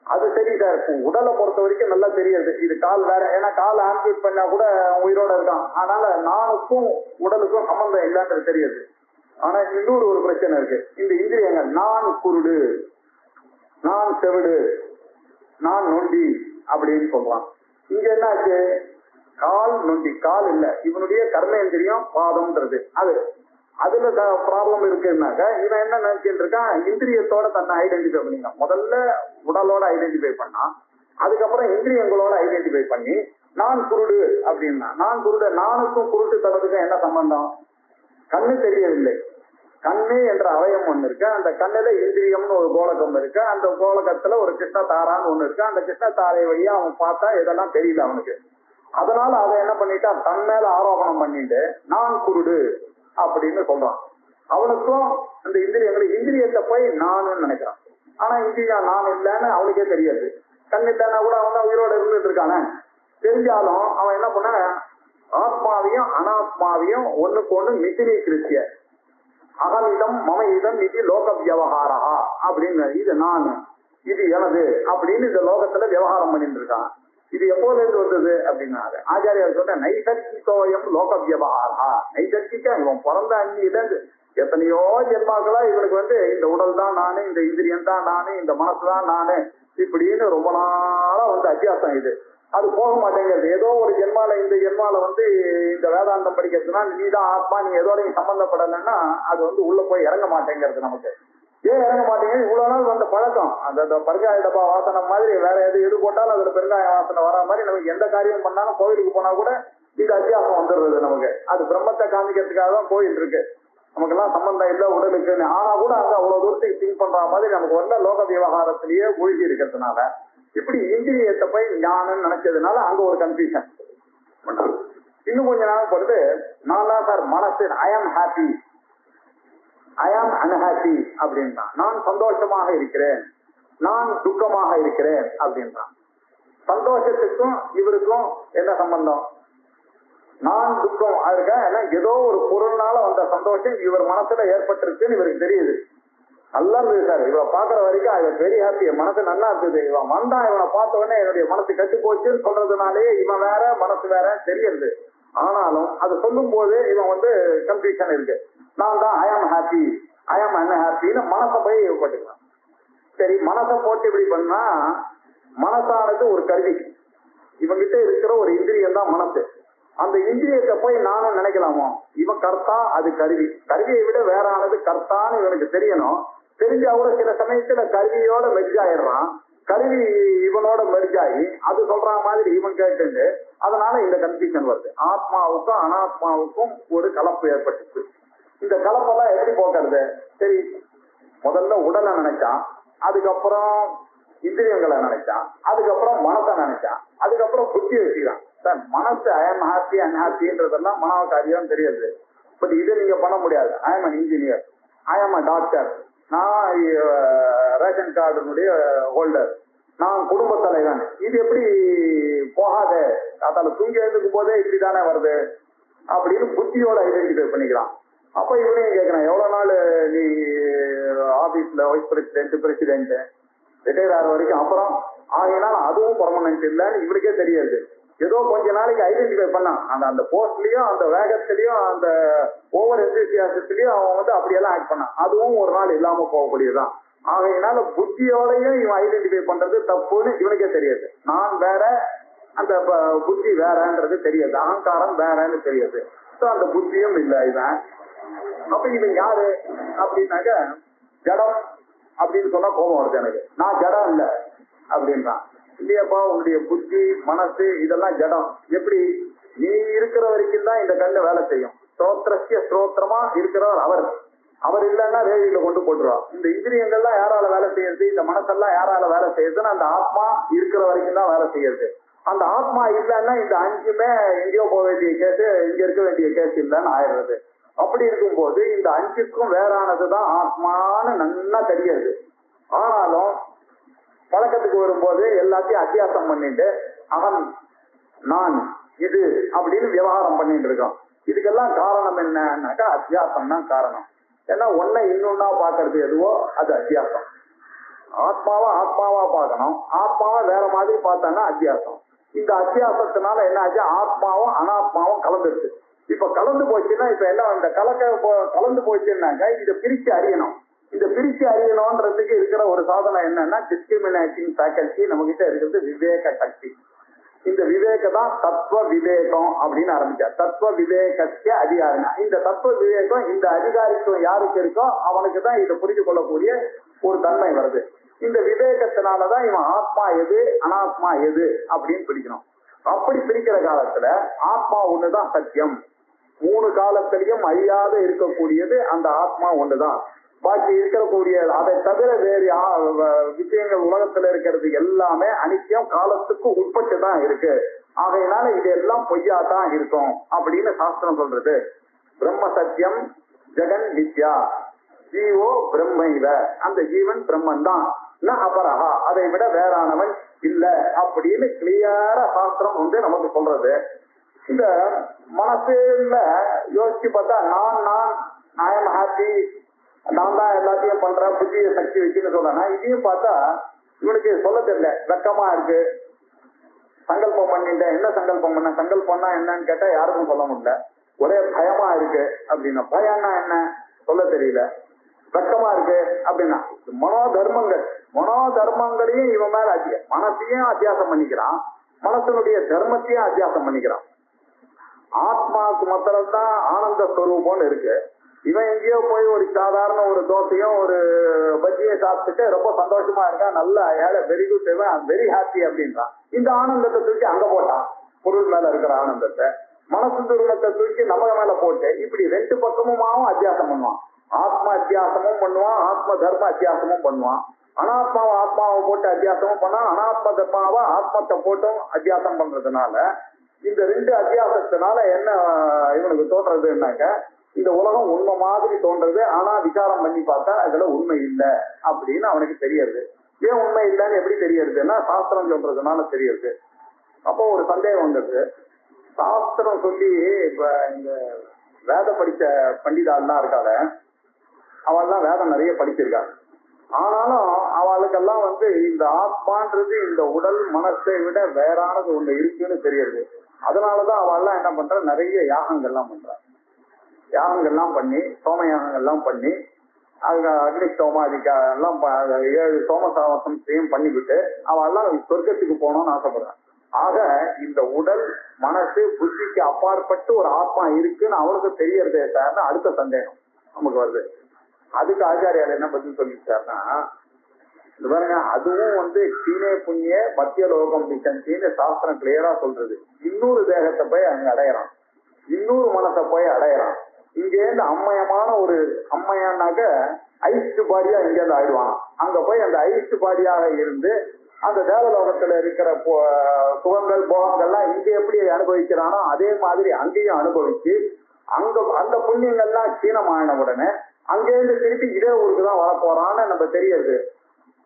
அது சரி சார், உடலை பொறுத்த வரைக்கும் நல்லா தெரியுது இது கால் வேற. ஏன்னா கால் ஆம்பியூட் பண்ணா கூட உயிரோட இருக்கான். அதனால நானுக்கும் உடலுக்கும் சம்பந்தம் இல்லைன்றது தெரியுது. ஆனா இன்னொரு ஒரு பிரச்சனை இருக்கு. இந்த இந்திரியங்கள், நான் குருடு, நான் செவிடு, நான் நொண்டி அப்படின்னு சொல்றான். இங்க என்ன ஆச்சு? கால் நொண்டி, கால் இல்ல, இவனுடைய கர்மேந்திரியம் பாதம்ன்றது அதுல ப்ராப்ளம் இருக்குன்னாக்க இவன் என்ன நினைச்சிட்டு இருக்கான், இந்திரியத்தோட தன்னை ஐடென்டிஃபை பண்ணிங்க. முதல்ல உடலோட ஐடென்டிஃபை பண்ணா, அதுக்கப்புறம் இந்திரியங்களோட ஐடென்டிஃபை பண்ணி நான் குருடு அப்படின்னா. நான் குருடு, நானுக்கும் குருட்டு தனதுக்கும் என்ன சம்பந்தம்? கண்ணு தெரியவில்லை. கண்ணு என்ற அவயம் ஒண்ணு இருக்கு, அந்த கண்ணுல இந்திரியம்னு ஒரு கோலகம் இருக்கு, அந்த கோலகத்துல ஒரு கிருஷ்ண தாரான்னு ஒண்ணு இருக்கு. அந்த கிருஷ்ண தாரை வழியா அவன் பார்த்தா இதெல்லாம் தெரியல அவனுக்கு. அதனால அதை என்ன பண்ணிட்டான், தன் மேல ஆரோபணம் பண்ணிட்டு நான் குருடு அப்படின்னு சொல்றான். அவனுக்கும் அந்த இந்திரியத்தை போய் நானு நினைக்கிறான். ஆனா இந்திரியம் நான் இல்லைன்னு அவனுக்கே தெரியாது. கண் இல்லைன்னா கூட அவன் தான் உயிரோட இருந்துட்டு இருக்கானே. தெரிஞ்சாலும் அவன் என்ன பண்ண, ஆத்மாவையும் அனாத்மாவையும் ஒண்ணுக்கு ஒண்ணு மிதினி கிருத்திய அகமிதம் மம இதம் இது லோக வியவகாரா அப்படின்னு, இது நான், இது எனது அப்படின்னு இந்த லோகத்துல விவகாரம் பண்ணிட்டு இருக்கான். இது எப்போது இருந்து வந்தது அப்படின்னாரு ஆச்சாரியார் சொன்ன, நைசர்கிகோயம் லோக வியவகாரா. நைசர்கிக்க இவன் பிறந்த அன்னியில எத்தனையோ ஜென்மாக்களா இவனுக்கு வந்து இந்த உடல் தான் நானு, இந்த இந்திரியம் தான் நானு, இந்த மனசு தான் நானு இப்படின்னு ரொம்ப நாளா வந்து அத்தியாசம் இது. அது போக மாட்டேங்கிறது. ஏதோ ஒரு ஜென்மால இந்த ஜென்மால வந்து இந்த வேதாந்தம் படிக்கிறதுனா நீ தான் ஆத்மா, நீ எதோடையும் சம்பந்தப்படலைன்னா அது வந்து உள்ள போய் இறங்க மாட்டேங்கிறது நமக்கு. ஏன் இறங்க மாட்டேங்குது? இவ்வளவு நாள் வந்த பழக்கம், அந்த பெருங்காய டப்பா வாசனை மாதிரி வேற எது போட்டாலும் அதுல பெருங்காய வாசனை வரா மாதிரி நமக்கு எந்த காரியம் பண்ணாலும் கோவிலுக்கு போனா கூட இந்த அத்தியாசம் வந்துடுறது நமக்கு. அது பிரம்மத்தை காமிக்கிறதுக்காக தான் கோயில் இருக்கு. நமக்கெல்லாம் சம்பந்தம் இல்லை உடலுக்குன்னு. ஆனா கூட அங்க அவ்வளவு தூரத்துக்கு திங்க் பண்ற மாதிரி நமக்கு வரல, லோக விவகாரத்திலேயே மூழ்கி இருக்கிறதுனால இப்படி இந்திரியத்தை போய் ஞானம் நினைச்சதுனால அங்க ஒரு கன்ஃபியூஷன். இன்னும் கொஞ்ச நாள் பொறுத்து நான் தான் சார் மனசு, ஐ ஆம் ஹாப்பி, ஐ ஆம் அன்ஹாப்பி அப்படின்றான். நான் சந்தோஷமாக இருக்கிறேன், நான் துக்கமாக இருக்கிறேன் அப்படின்றான். சந்தோஷத்துக்கும் இவருக்கும் என்ன சம்பந்தம்? நான் துக்கம் இருக்க, ஏன்னா ஏதோ ஒரு பொருள்னால வந்த சந்தோஷம் இவர் மனசுல ஏற்பட்டிருக்குன்னு இவருக்கு தெரியுது. நல்லா இருந்தது சார், இவரை பாக்குற வரைக்கும் ஐ வாஸ் வெரி ஹாப்பி, என் மனசு நல்லா இருந்தது. இவன் வந்தா இவனை பார்த்த உடனே என்னுடைய மனசு கட்டு போச்சுன்னு சொல்றதுனாலேயே இவன் வேற மனசு வேற தெரியுது. ஆனாலும் அது சொல்லும் போது இவன் வந்து கன்ஃபியூஷன் இருக்கு. நான் தான் ஐ ஆம் ஹாப்பி, ஐ ஆம் அன்ஹாப்பின்னு மனசை போய் போட்டுக்கலாம். சரி, மனசை போட்டு இப்படி பண்ணா மனசானது ஒரு கருவி. இவங்கிட்ட இருக்கிற ஒரு இந்திரியம் தான் மனசு. அந்த இந்திரியத்தை போய் நானும் நினைக்கலாமோ? இவன் கர்த்தா, அது கருவி. கருவியை விட வேறானது கர்த்தான்னு இவனுக்கு தெரியணும். தெரிஞ்சா கூட சில சமயத்துல கருவியோட மெர்ஜ் ஆயிடுறான். கருவி இவனோட மெர்ஜ் ஆகி அது சொல்ற மாதிரி இவன் கேட்டு அதனால இந்த கன்ஃபியூஷன் வருது. ஆத்மாவுக்கும் அனாத்மாவுக்கும் ஒரு கலப்பு ஏற்பட்டுச்சு. இந்த கலப்பெல்லாம் எப்படி போக்குறது? சரி, முதல்ல உடலை நினைச்சான், அதுக்கப்புறம் இந்திரியங்களை நினைச்சான், அதுக்கப்புறம் மனசை நினைச்சான், அதுக்கப்புறம் புத்தி வச்சுக்கிறான். சார் மனசு ஐ எம் ஹாப்பி அன்ஹாப்பின்றதெல்லாம் மனோ காரியம் தெரியாது. பட் இதை நீங்க பண்ண முடியாது. I am an engineer, I am a doctor, நான் ரேஷன் கார்டுனுடைய ஹோல்டர், நான் குடும்ப தலைவன். இது எப்படி போகாத? அதில் தூங்கி எழுந்துக்கும் போதே இப்படிதானே வருது அப்படின்னு புத்தியோட ஐடென்டிஃபை பண்ணிக்கிறான். அப்ப இவனையும் கேட்கிறேன், எவ்வளவு நாள் நீ ஆபீஸ்ல வைஸ் பிரசிடென்ட் ரிட்டையர் ஆகிற வரைக்கும், அப்புறம் ஆகினால அதுவும் பர்மனன்ட் இல்லைன்னு இவனுக்கே தெரியாது. ஏதோ கொஞ்ச நாளைக்கு ஐடென்டிஃபை பண்ணான். அந்த போஸ்ட்லயும் அந்த வேகத்திலயும் அந்த ஓவர் எந்தூசியாசத்திலயும் அவன் வந்து அப்படியெல்லாம் ஆக்ட் பண்ணான். அதுவும் ஒரு நாள் இல்லாம போகக்கூடியதுதான். ஆகையினால புத்தியோடையும் இவன் ஐடென்டிஃபை பண்றது தப்புன்னு இவனுக்கே தெரியாது. நான் வேற, அந்த புத்தி வேறன்றது தெரியாது, அகங்காரம் வேறன்னு தெரியாது. அந்த புத்தியும் இல்லை இவன். அப்ப இவன் யாரு அப்படின்னாக்க ஜடம் அப்படின்னு சொன்னா கோபம் வருது எனக்கு. நான் ஜடம் இல்லை அப்படின்றான். இல்லையாப்பா, உன்னுடைய புத்தி மனசு இதெல்லாம் ஜடம். எப்படி? நீ இருக்கிற வரைக்கும் தான் இந்த கண்ணு வேலை செய்யும். ஸ்தோத்திரஸ்ய ஸ்தோத்திரமா இருக்கிறவர் அவர். அவர் இல்லைன்னா வேதியில கொண்டு போட்டுருவா. இந்த இந்திரியங்கள்லாம் யாரால வேலை செய்யறது, இந்த மனசெல்லாம் யாரால வேலை செய்யறதுன்னு அந்த ஆத்மா இருக்கிற வரைக்கும் தான் வேலை செய்யறது. அந்த ஆத்மா இல்லைன்னா இந்த அஞ்சுமே எங்கேயோ போக வேண்டிய கேஸ், இங்க இருக்க வேண்டிய கேஸ் இல்லைன்னு ஆயிடுறது. அப்படி இருக்கும்போது இந்த அஞ்சுக்கும் வேறானதுதான் ஆத்மான்னு நல்லா தெரியாது. ஆனாலும் பழக்கத்துக்கு வரும்போது எல்லாத்தையும் அத்தியாசம் பண்ணிட்டு அவன் நான் இது அப்படின்னு விவகாரம் பண்ணிட்டு இருக்கான். இதுக்கெல்லாம் காரணம் என்னன்னாக்கா அத்தியாசம் தான் காரணம். ஏன்னா ஒன்னை இன்னொன்னா பாக்குறது எதுவோ அது அத்தியாசம். ஆத்மாவா ஆத்மாவா பார்க்கணும், ஆத்மாவை வேற மாதிரி பார்த்தாங்க அத்தியாசம். இந்த அத்தியாசத்தினால என்ன ஆச்சு? ஆத்மாவும் அனாத்மாவும் கலந்துருச்சு. இப்ப கலந்து போச்சுன்னா இப்ப எல்லாம் இந்த கலந்து போச்சுன்னாங்க இதை பிரிச்சு அறியணும். இந்த பிரிச்சு அறியணும்ன்றதுக்கு இருக்கிற ஒரு சாதனம் என்னன்னா டிஸ்கிரிமினேட்டிங் ஃபேக்கல்டி நம்ம கிட்ட இருக்கிறது விவேக சக்தி. இந்த விவேக தான் தத்துவ விவேகம் அப்படின்னு ஆரம்பிச்சார். தத்துவ விவேகத்திய அதிகாரினா இந்த தத்துவ விவேகம் இந்த அதிகாரித்துவம் யாருக்கு இருக்கோ அவனுக்கு தான் இதை புரிந்து கொள்ளக்கூடிய ஒரு தன்மை வருது. இந்த விவேகத்தினாலதான் இவன் ஆத்மா எது அனாத்மா எது அப்படின்னு பிடிக்கணும். அப்படி பிரிக்கிற காலத்துல ஆத்மா ஒண்ணுதான் சத்தியம். 3 காலத்திலையும் அழியாத இருக்கக்கூடியது அந்த ஆத்மா ஒண்ணுதான். பாக்கி இருக்கக்கூடிய அதை தவிர வேறு விஷயங்கள் உலகத்துல இருக்கிறது எல்லாமே அனித்தியம், காலத்துக்கு உட்பட்டு தான் இருக்கு. ஆகையினால இதெல்லாம் பொய்யா தான் இருக்கும் அப்படின்னு சாஸ்திரம் சொல்றது. பிரம்ம சத்தியம் ஜெகன் நித்யா ஜீவோ பிரம்மைவ, அந்த ஜீவன் பிரம்மன் தான், அபரஹா அதை விட வேறானவன் இல்ல அப்படின்னு கிளியரா சாஸ்திரம் வந்து நமக்கு சொல்றது. இந்த மனசுல யோசிச்சு பார்த்தா நான் ஐ எம் ஹாப்பி, நான் தான் எல்லாத்தையும் பண்றேன், புத்திய சக்தி வச்சுன்னு சொல்றேன். இதையும் பார்த்தா இவனுக்கு சொல்ல தெரியல, வெக்கமா இருக்கு. சங்கல்பம் பண்ணிட்டேன், என்ன சங்கல்பம் பண்ண, சங்கல்பம்னா என்னன்னு கேட்டா யாருக்கும் சொல்ல முடியல. ஒரே பயமா இருக்கு அப்படின்னா, பயம்னா என்ன? சொல்ல தெரியல, வெக்கமா இருக்கு அப்படின்னா மனோதர்மங்களையும் இவன் மேல மனசையும் அத்தியாசம் பண்ணிக்கிறான், மனசனுடைய தர்மத்தையும் அத்தியாசம் பண்ணிக்கிறான். ஆத்மாவுக்கு மாத்திரம்தான் ஆனந்த ஸ்வரூபம்னு இருக்கு. இவன் எங்கேயோ போய் ஒரு சாதாரண ஒரு தோசையும் ஒரு பஜ்ஜியை சாப்பிட்டுட்டு ரொம்ப சந்தோஷமா இருக்கா, நல்லா வெரி குட், வெரி ஹாப்பி அப்படின்றான். இந்த ஆனந்தத்தை தூக்கி அங்க போட்டான், பொருள் மேல இருக்கிற ஆனந்தத்தை. மனசு துருவத்தை தூக்கி நம்ம மேல போட்டு இப்படி ரெண்டு பக்கமுமாவும் அத்தியாசம் பண்ணுவான். ஆத்மா அத்தியாசமும் பண்ணுவான், ஆத்ம தர்ம அத்தியாசமும் பண்ணுவான். அனாத்மாவை ஆத்மாவை போட்டு அத்தியாசமும் பண்ணா, அனாத்ம தர்மாவை ஆத்மத்தை போட்டும் அத்தியாசம் பண்றதுனால இந்த ரெண்டு அத்தியாசத்தினால என்ன இவனுக்கு தோன்றதுன்னாக்க, இந்த உலகம் உண்மை மாதிரி தோன்றது. ஆனா விசாரம் பண்ணி பார்த்தா அதுல உண்மை இல்லை அப்படின்னு அவனுக்கு தெரியுது. ஏன் உண்மை இல்லைன்னு எப்படி தெரியுதுன்னா, சாஸ்திரம் சொல்றதுனால தெரியுது. அப்போ ஒரு சந்தேகம் வந்தது. சாஸ்திரம் சொல்லி இப்ப இந்த வேத படிச்ச பண்டிதாள்லாம் இருக்காத, அவள்லாம் வேதம் நிறைய படிச்சிருக்காங்க. ஆனாலும் அவளுக்கெல்லாம் இந்த ஆத்மான்றது இந்த உடல் மனசை விட வேறானது ஒண்ணு இருக்குன்னு தெரியுது. அதனாலதான் அவள்லாம் என்ன பண்ற, நிறைய யாகங்கள்லாம் பண்றா. யாகங்கள்லாம் பண்ணி, சோம யாகங்கள்லாம் பண்ணி, அக்னி சோமாதிக்கா எல்லாம் 7 சோம சாவசம் பண்ணிவிட்டு அவெல்லாம் சொர்க்கத்துக்கு போகணும்னு ஆசைப்படுறான். ஆக இந்த உடல் மனசு புத்திக்கு அப்பாற்பட்டு ஒரு ஆத்மா இருக்குன்னு அவனுக்கு தெரியறதே சார்னு அடுத்த சந்தேகம் நமக்கு வருது. அதுக்கு ஆச்சாரியார் என்ன பதில் சொல்லிட்டாருன்னா, இது பாருங்க, அதுவும் சீனே புண்ணிய மத்திய லோகம் விசந்தின்னு சாஸ்திரம் கிளியரா சொல்றது. இன்னொரு தேகத்தை போய் அங்க அடையறான், இன்னொரு மனசை போய் அடையறான். இங்கேருந்து அம்மயமான ஒரு அம்மையானாக்க ஐஸ்டு பாடியா இங்கேருந்து ஆயிடுவான். அங்க போய் அந்த ஐஸ்டு பாடியாக இருந்து அந்த தேவலோகத்துல இருக்கிற சுகங்கள் போகங்கள்லாம் இங்க எப்படி அனுபவிக்கிறானோ அதே மாதிரி அங்கேயும் அனுபவிச்சு அங்க அந்த புண்ணியங்கள்லாம் கீணமான உடனே அங்கேருந்து திருப்பி இதே ஊருக்கு தான் வரப்போறான்னு நம்ம தெரியுது.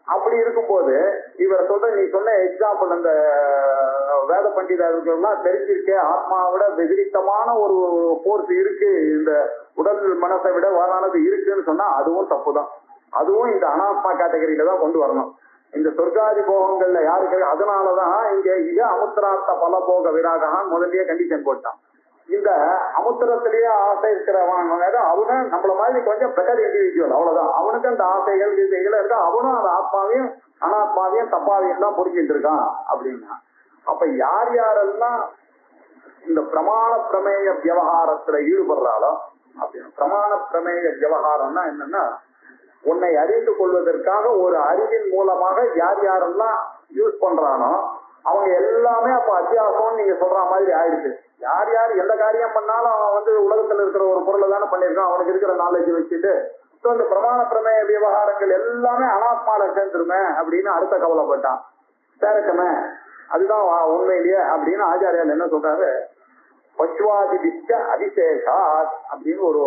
அப்படி இருக்கும்போது இவரை சொல்ற, நீ சொன்ன எக்ஸாம்பிள் அந்த வேத பண்டிதர்கள்லாம் தெரிஞ்சிருக்கே, ஆத்மாவோட வெதிரித்தமான ஒரு போர்ஸ் இருக்கு, இந்த உடல் மனசை விட வேறானது இருக்குன்னு சொன்னா அதுவும் தப்புதான். அதுவும் இந்த அனாத்மா கேட்டகரியில தான் கொண்டு வரணும். இந்த சொர்க்காதி போகங்கள்ல யாருக்கு, அதனாலதான் இங்க இது அமுத்திரார்த்த பலபோக விராகான்னு முதல்லயே கண்டிஷன் போட்டான். இந்த அமுத்திரத்திலேயே ஆசை இருக்கிறவன் அவனு நம்மள மாதிரி கொஞ்சம் பெட்டர் இண்டிவிஜுவல், அவ்வளவுதான். அவனுக்கு அந்த ஆசைகள் திசைகள் இருக்கா, அவனும் அந்த ஆத்மாவையும் அனாத்மாவையும் தப்பாவையும் தான் புரிஞ்சிட்டு இருக்கான் அப்படின்னா, அப்ப யார் யாரெல்லாம் இந்த பிரமாண பிரமேய விவகாரத்துல ஈடுபடுறாளோ, அப்படின்னு பிரமாண பிரமேய விவகாரம்னா என்னன்னா, உன்னை அறிந்து கொள்வதற்காக ஒரு அறிவின் மூலமாக யார் யாரெல்லாம் யூஸ் பண்றானோ அவங்க எல்லாமே அப்ப அத்தியாசம் நீங்க சொல்ற மாதிரி ஆயிடுச்சு. யார் யார் எந்த காரியம் பண்ணாலும் அவன் உலகத்துல இருக்கிற ஒரு பொருளை தானே பண்ணிருக்கான், அவனுக்கு இருக்கிற நாலேஜ் வச்சுட்டு இந்த பிரமாண பிரமேய விவகாரங்கள் எல்லாமே அனாத்மால சேர்ந்துருமே அப்படின்னு அடுத்த கவலைப்பட்டான். சேரக்கமே அதுதான் உண்மையிலேயே அப்படின்னு ஆச்சாரியால் என்ன சொல்றாரு, பசுவாதி விச்ச அதிசேஷா அப்படின்னு ஒரு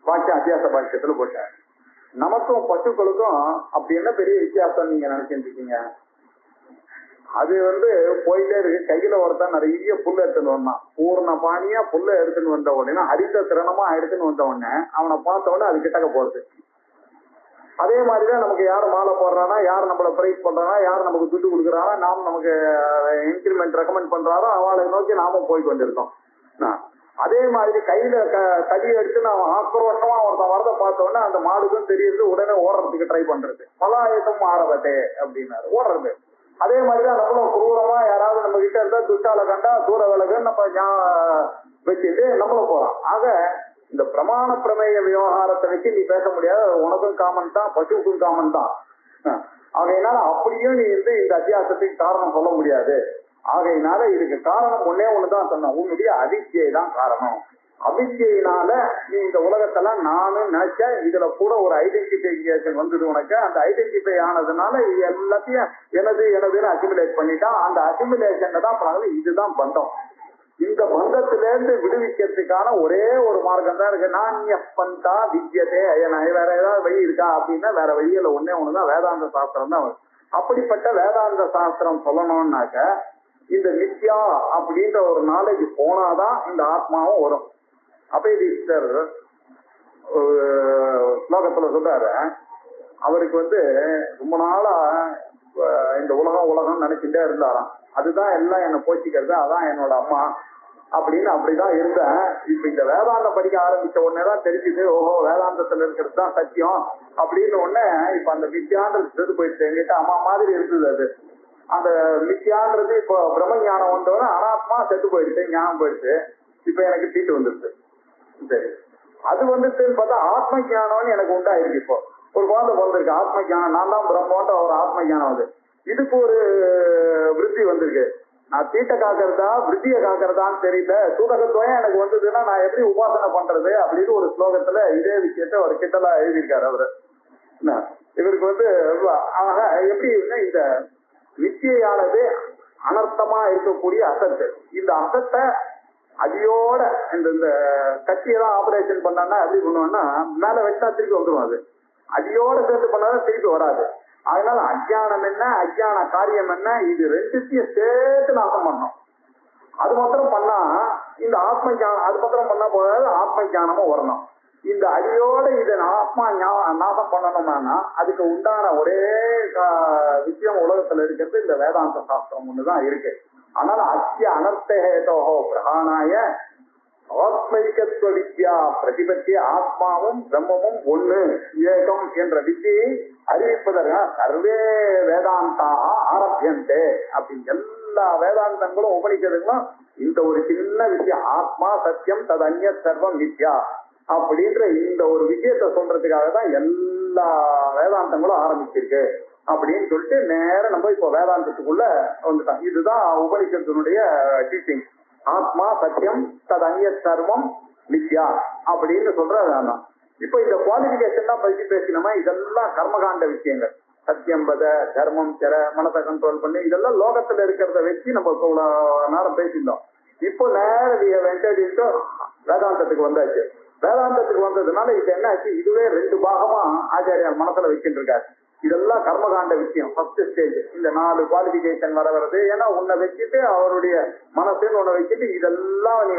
வாக்கியம் அத்தியாச பாக்கியத்துல போட்டார். நமக்கும் பசுக்களுக்கும் அப்படி என்ன பெரிய வித்தியாசம் நீங்க நினைச்சிட்டு இருக்கீங்க? அது போயிட்டே இருக்கு. கையில ஒருத்தான் நிறைய புல்ல எடுத்துன்னு வந்தான், பூர்ண பானியா புல்ல எடுத்துன்னு வந்த உடனே ஹரித்த திறனமா எடுத்துன்னு வந்த உடனே அவனை பார்த்த உடனே அது கிட்டக்க போறது. அதே மாதிரிதான் நமக்கு யார் மாலை போடுறானா, யார் நம்மளை பிரைஸ் பண்றானா, யார் நமக்கு துட்டு கொடுக்குறானா, நாம் நமக்கு இன்கிரிமெண்ட் ரெக்கமெண்ட் பண்றாரோ அவளை நோக்கி நாம போய் கொண்டிருக்கோம். அதே மாதிரி கையில தடி எடுத்து நாம ஆக்ரோஷமா ஒருத்தன் வரத பார்த்த உடனே அந்த மாடுக்கும் தெரியுது, உடனே ஓடுறதுக்கு ட்ரை பண்றது. பலாயசம் ஆரவதே அப்படின்னாரு, ஓடுறது. அதே மாதிரிதான் நம்மளும் குரூரமா யாராவது நம்ம கிட்ட இருந்தா துட்டால கண்டா தூர விலகுன்னு நம்ம வச்சுட்டு நம்மளும் போறோம். ஆக இந்த பிரமாண பிரமேய விவகாரத்தை வச்சு நீ பேச முடியாது, உனக்கும் காமன் தான், பசுவுக்கும் காமன் தான். ஆகையினால அப்படியும் நீ இந்த அத்தியாசத்துக்கு காரணம் சொல்ல முடியாது. ஆகையினால இதுக்கு காரணம் ஒன்னே ஒண்ணுதான் சொன்ன, உன்னுடைய அவித்யை தான் காரணம். அவித்யினால நீ இந்த உலகத்தெல்லாம் நானும் நினைச்ச, இதுல கூட ஒரு ஐடென்டிபிகேஷன் வந்தது உனக்கு. அந்த ஐடென்டிஃபை ஆனதுனால இது எல்லாத்தையும் எனது எனதுன்னு அசிமுலேட் பண்ணிட்டான். அந்த அசிமுலேஷன் தான் பண்ணது. இதுதான் பந்தம். இந்த பந்தத்திலேருந்து விடுவிக்கிறதுக்கான ஒரே ஒரு மார்க்கம் தான் இருக்கு. நான் பந்தா வித்யதே, வேற ஏதாவது வழி இருக்கா அப்படின்னா வேற வழியில ஒன்னே ஒண்ணுதான், வேதாந்த சாஸ்திரம் தான். அப்படிப்பட்ட வேதாந்த சாஸ்திரம் சொல்லணும்னாக்க இந்த நித்யா அப்படின்ற ஒரு நாலேஜ் போனாதான் இந்த ஆத்மாவும் வரும். அபேதீஸ்வர் ஸ்லோகத்துல சொல்றாரு, அவருக்கு ரொம்ப நாளா இந்த உலகம் நினைச்சுட்டே இருந்தாராம். அதுதான் எல்லாம் என்னை போச்சிக்கிறது, அதான் என்னோட அம்மா, அப்படின்னு அப்படிதான் இருந்தேன். இப்ப இந்த வேதாந்தம் படிக்க ஆரம்பிச்ச உடனேதான் தெரிஞ்சுது, ஓஹோ வேதாந்தத்துல இருக்கிறது தான் சத்தியம் அப்படின்னு உடனே இப்ப அந்த மித்தியான்றது போயிடுச்சு. எங்கிட்ட அம்மா மாதிரி இருந்தது அது. அந்த மித்தியான்றது இப்போ பிரம்ம ஞானம் வந்தவரை அனாத்மா செத்து போயிடுச்சு, ஞானம் போயிடுச்சு. இப்ப எனக்கு சீட்டு வந்துருச்சு. சரி, அது வந்துட்டுன்னு பார்த்தா ஆத்ம ஞானம்னு எனக்கு உண்டாயிருக்கு. இப்போ ஒரு குழந்தை பிறந்திருக்கு, ஆத்ம ஞானம், நான் தான் பிரம்மோன்ற ஒரு ஆத்ம ஞானம். அது இதுக்கு ஒரு விருத்தி வந்திருக்கு. நான் தீட்டை காக்கிறதா விருத்தியை காக்கிறதான்னு தெரியல. சூடகத்துவம் எனக்கு வந்ததுன்னா நான் எப்படி உபாசனை பண்றது அப்படின்னு ஒரு ஸ்லோகத்துல இதே விஷயத்த ஒரு கிட்டலா எழுதியிருக்காரு அவரு. இவருக்கு வந்து எப்படி இந்த வித்தியானது அனர்த்தமா இருக்கக்கூடிய அசத்து. இந்த அசத்தை அடியோட இந்த கட்சியெல்லாம் ஆபரேஷன் பண்ணான்னா எப்படி பண்ணுவோம்னா மேல வச்சா திருப்பி வந்துடும். அது அடியோட சேர்ந்து பண்ணாதான் திருப்பி வராது. அதனால அஜ்ஞானம் என்ன, அஜ்ஞான காரியம் என்ன, இது ரெண்டுத்தையும் சேர்த்து நாசம் பண்ணணும். அது மாத்திரம் பண்ணா இந்த ஆத்ம ஞானம், அது மாத்திரம் பண்ணா போதாது, ஆத்ம ஞானமும் வரணும். இந்த அடியோட இதை ஆத்மா நாசம் பண்ணணும்னா அதுக்கு உண்டான ஒரே விஷயம் உலகத்துல இருக்கிறது இந்த வேதாந்த சாஸ்திரம் ஒண்ணுதான் இருக்கு. அதனால அத்திய அனர்த்தஹேதோஹோ பிரகாணாய ஆத்மைகத்துவ வித்யா பிரதிபத்திய ஆத்மாவும் பிரம்மமும் ஒண்ணு ஏகம் என்ற வித்தியை அறிவிப்பதற்காக சர்வே வேதாந்தாக ஆரம்பியந்தே அப்படின்னு எல்லா வேதாந்தங்களும் உபனிஷத்துகளும் இந்த ஒரு சின்ன விஷயம் ஆத்மா சத்தியம் தது அந்நிய சர்வம் வித்யா அப்படின்ற இந்த ஒரு விஷயத்தை சொல்றதுக்காக தான் எல்லா வேதாந்தங்களும் ஆரம்பிச்சிருக்கு அப்படின்னு சொல்லிட்டு நேரம் நம்ம இப்போ வேதாந்தத்துக்குள்ள வந்துட்டோம். இதுதான் உபனிஷத்தினுடைய டீச்சிங். ஆத்மா சத்தியம் தது அந்நிய சர்வம் வித்யா அப்படின்னு சொல்றது வேண்டாம். இப்போ இந்த குவாலிபிகேஷன் தான் பற்றி பேசினோமா, இதெல்லாம் கர்மகாண்ட விஷயங்கள். சத்தியம் பத தர்மம் செர மனத்தை கண்ட்ரோல் பண்ணி இதெல்லாம் லோகத்துல இருக்கிறத வச்சு நம்ம இவ்வளவு நேரம் பேசியிருந்தோம். இப்போ நேரடிய வெண்டடிட்டு வேதாந்தத்துக்கு வந்தாச்சு. வேதாந்தத்துக்கு வந்ததுனால இது என்ன ஆச்சு, இதுவே 2 பாகமா ஆச்சாரியார் மனசுல வச்சுட்டு இருக்காரு. இதெல்லாம் கர்மகாண்ட விஷயம். ஃபர்ஸ்ட் ஸ்டேஜ் இந்த 4 குவாலிபிகேஷன் வர வருது. ஏன்னா உன்னை வச்சுட்டு அவருடைய மனசுன்னு உன்னை வச்சுட்டு இதெல்லாம் நீ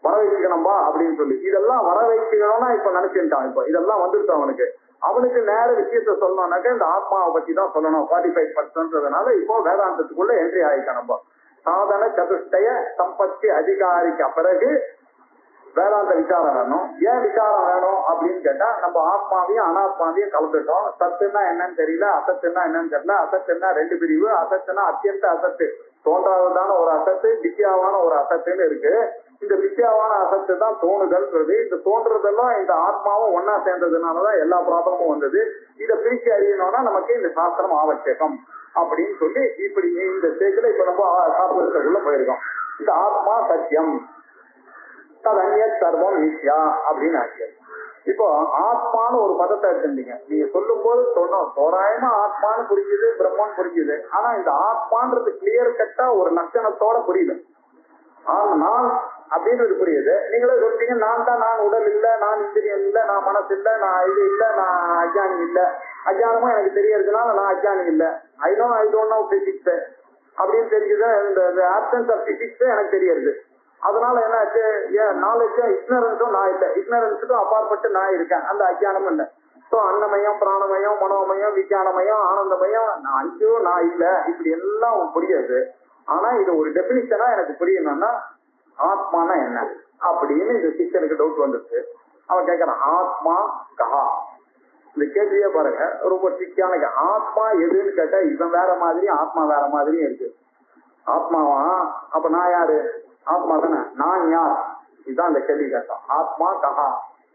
வர வைக்கணும்பா அப்படின்னு சொல்லி இதெல்லாம் வர வைக்கணும்னா இப்ப நினைச்சுட்டான். இப்போ இதெல்லாம் வந்துருச்சு அவனுக்கு. அவனுக்கு நேர விஷயத்த சொல்லணும்னாக்க இந்த ஆத்மாவை பத்தி தான் சொல்லணும் 45%. இப்போ வேதாந்தத்துக்குள்ள என்ட்ரி ஆயிட்டான். நம்ம சாதன சதுஷ்டய சம்பத்தி அதிகாரிக்கு பிறகு வேதாந்த விசாரம் வேணும். ஏன் விசாரம் வேணும் அப்படின்னு கேட்டா நம்ம ஆத்மாவையும் அனாத்மாவையும் கலந்துட்டோம். சத்துன்னா என்னன்னு தெரியல, அசத்துன்னா என்னன்னு தெரியல. அசத்துன்னா 2 பிரிவு. அசத்துனா அத்தியந்த அசத்து, தோன்றாவதான ஒரு அசத்து, வித்தியாவான ஒரு அசத்துன்னு இருக்கு. இந்த வித்தியாவான அசத்து தான் தோணுதல்ன்றது. இந்த தோன்றதெல்லாம் இந்த ஆத்மாவும் ஒன்னா சேர்ந்ததுனாலதான் எல்லா ப்ராப்ளமும் வந்தது. இதை பிரிச்சு அறியணும்னா நமக்கு இந்த சாஸ்திரம் ஆவசியகம் அப்படின்னு சொல்லி இப்படி இந்த ஸ்டேஜ்ல இப்ப நம்ம சாஸ்திரத்துக்குள்ள போயிருக்கோம். இந்த ஆத்மா சத்தியம் தது அந்நிய சர்வம் வித்யா அப்படின்னு ஆச்சு. இப்போ ஆத்மான்னு ஒரு பதத்தை எடுத்துட்டீங்க. நீங்க சொல்லும் போது சொன்னோம் தோராயமா ஆத்மான்னு புரிஞ்சுது, பிரம்மன் புரிஞ்சுது. ஆனா இந்த ஆத்மான்றது கிளியர் கட்டா ஒரு லட்சணத்தோட புரியுது. நான் அப்படின்றது புரியுது. நீங்களே சொல்றீங்க நான் தான், நான் உடல் இல்லை, நான் இந்திரியம் இல்லை, நான் மனசு இல்லை, நான் இது இல்லை, நான் அஜானி இல்லை. அஜானமும் எனக்கு தெரியறதுனால நான் அஜானி இல்லை. ஐ டோன்ட் நோ பிசிக்ஸ் அப்படின்னு தெரிஞ்சுது. இந்த ஆப்சன்ஸ் ஆஃப் பிசிக்ஸ் எனக்கு தெரியறது. அதனால என்ன ஆச்சு, நாலேஜும் இக்னரன்ஸும் நான் இல்லை, இக்னரன்ஸுக்கும் அப்பாற்பட்டு நான் இருக்கேன், அந்த அஜானமும் இல்லை. ஸோ அன்னமயம் பிராணமயம் மனோமயம் விஞ்ஞானமயம் ஆனந்தமயம் 5 நான் இல்லை, இப்படி எல்லாம் புரியாது. ஆனா இது ஒரு டெபினிஷனா எனக்கு புரியணும்னா ஆத்மானா என்ன அப்படின்னு இந்த சிஷ்யனுக்கு டவுட் வந்துருச்சு. அவன் கேட்கறான் ஆத்மா கஹா. இந்த கேள்வியே பாருங்க ரொம்ப சிக்கியான. ஆத்மா எதுன்னு கேட்டா இவன் வேற மாதிரியும் ஆத்மா வேற மாதிரியும் இருக்கு. ஆத்மாவா அப்ப நான் யாரு? ஆத்மா தானே, நான் யார்? இதுதான் இந்த கேள்வி கேட்டோம். ஆத்மா கஹா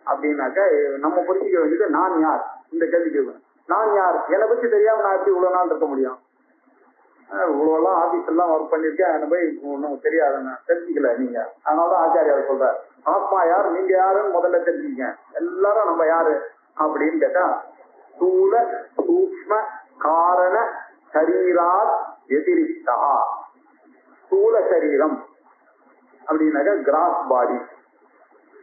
அப்படின்னாக்க நம்ம புரிஞ்சுக்க வேண்டியது நான் யார். இந்த கேள்வி கேட்கணும், நான் யார்? என்னை பத்தி தெரியாம நான் எப்படி இவ்வளவு நாள் இருக்க முடியும்? இவ்வளவுலாம் ஆபீஸ் எல்லாம் ஒர்க் பண்ணிருக்கேன், என்ன போய் ஒன்னும் தெரியாதுன்னு தெரிஞ்சுக்கல நீங்க. அதனாலதான் ஆச்சாரியார் சொல்றார் ஆத்மா யார், நீங்க யாருன்னு முதல்ல தெரிஞ்சுக்க. எல்லாரும் நம்ம யாரு அப்படின்னு கேட்டா ஸ்தூல சூக்ஷ்ம காரண சரீராத் எதிரித்தா. ஸ்தூல சரீரம் அப்படின்னாக்க கிராஸ் பாடி.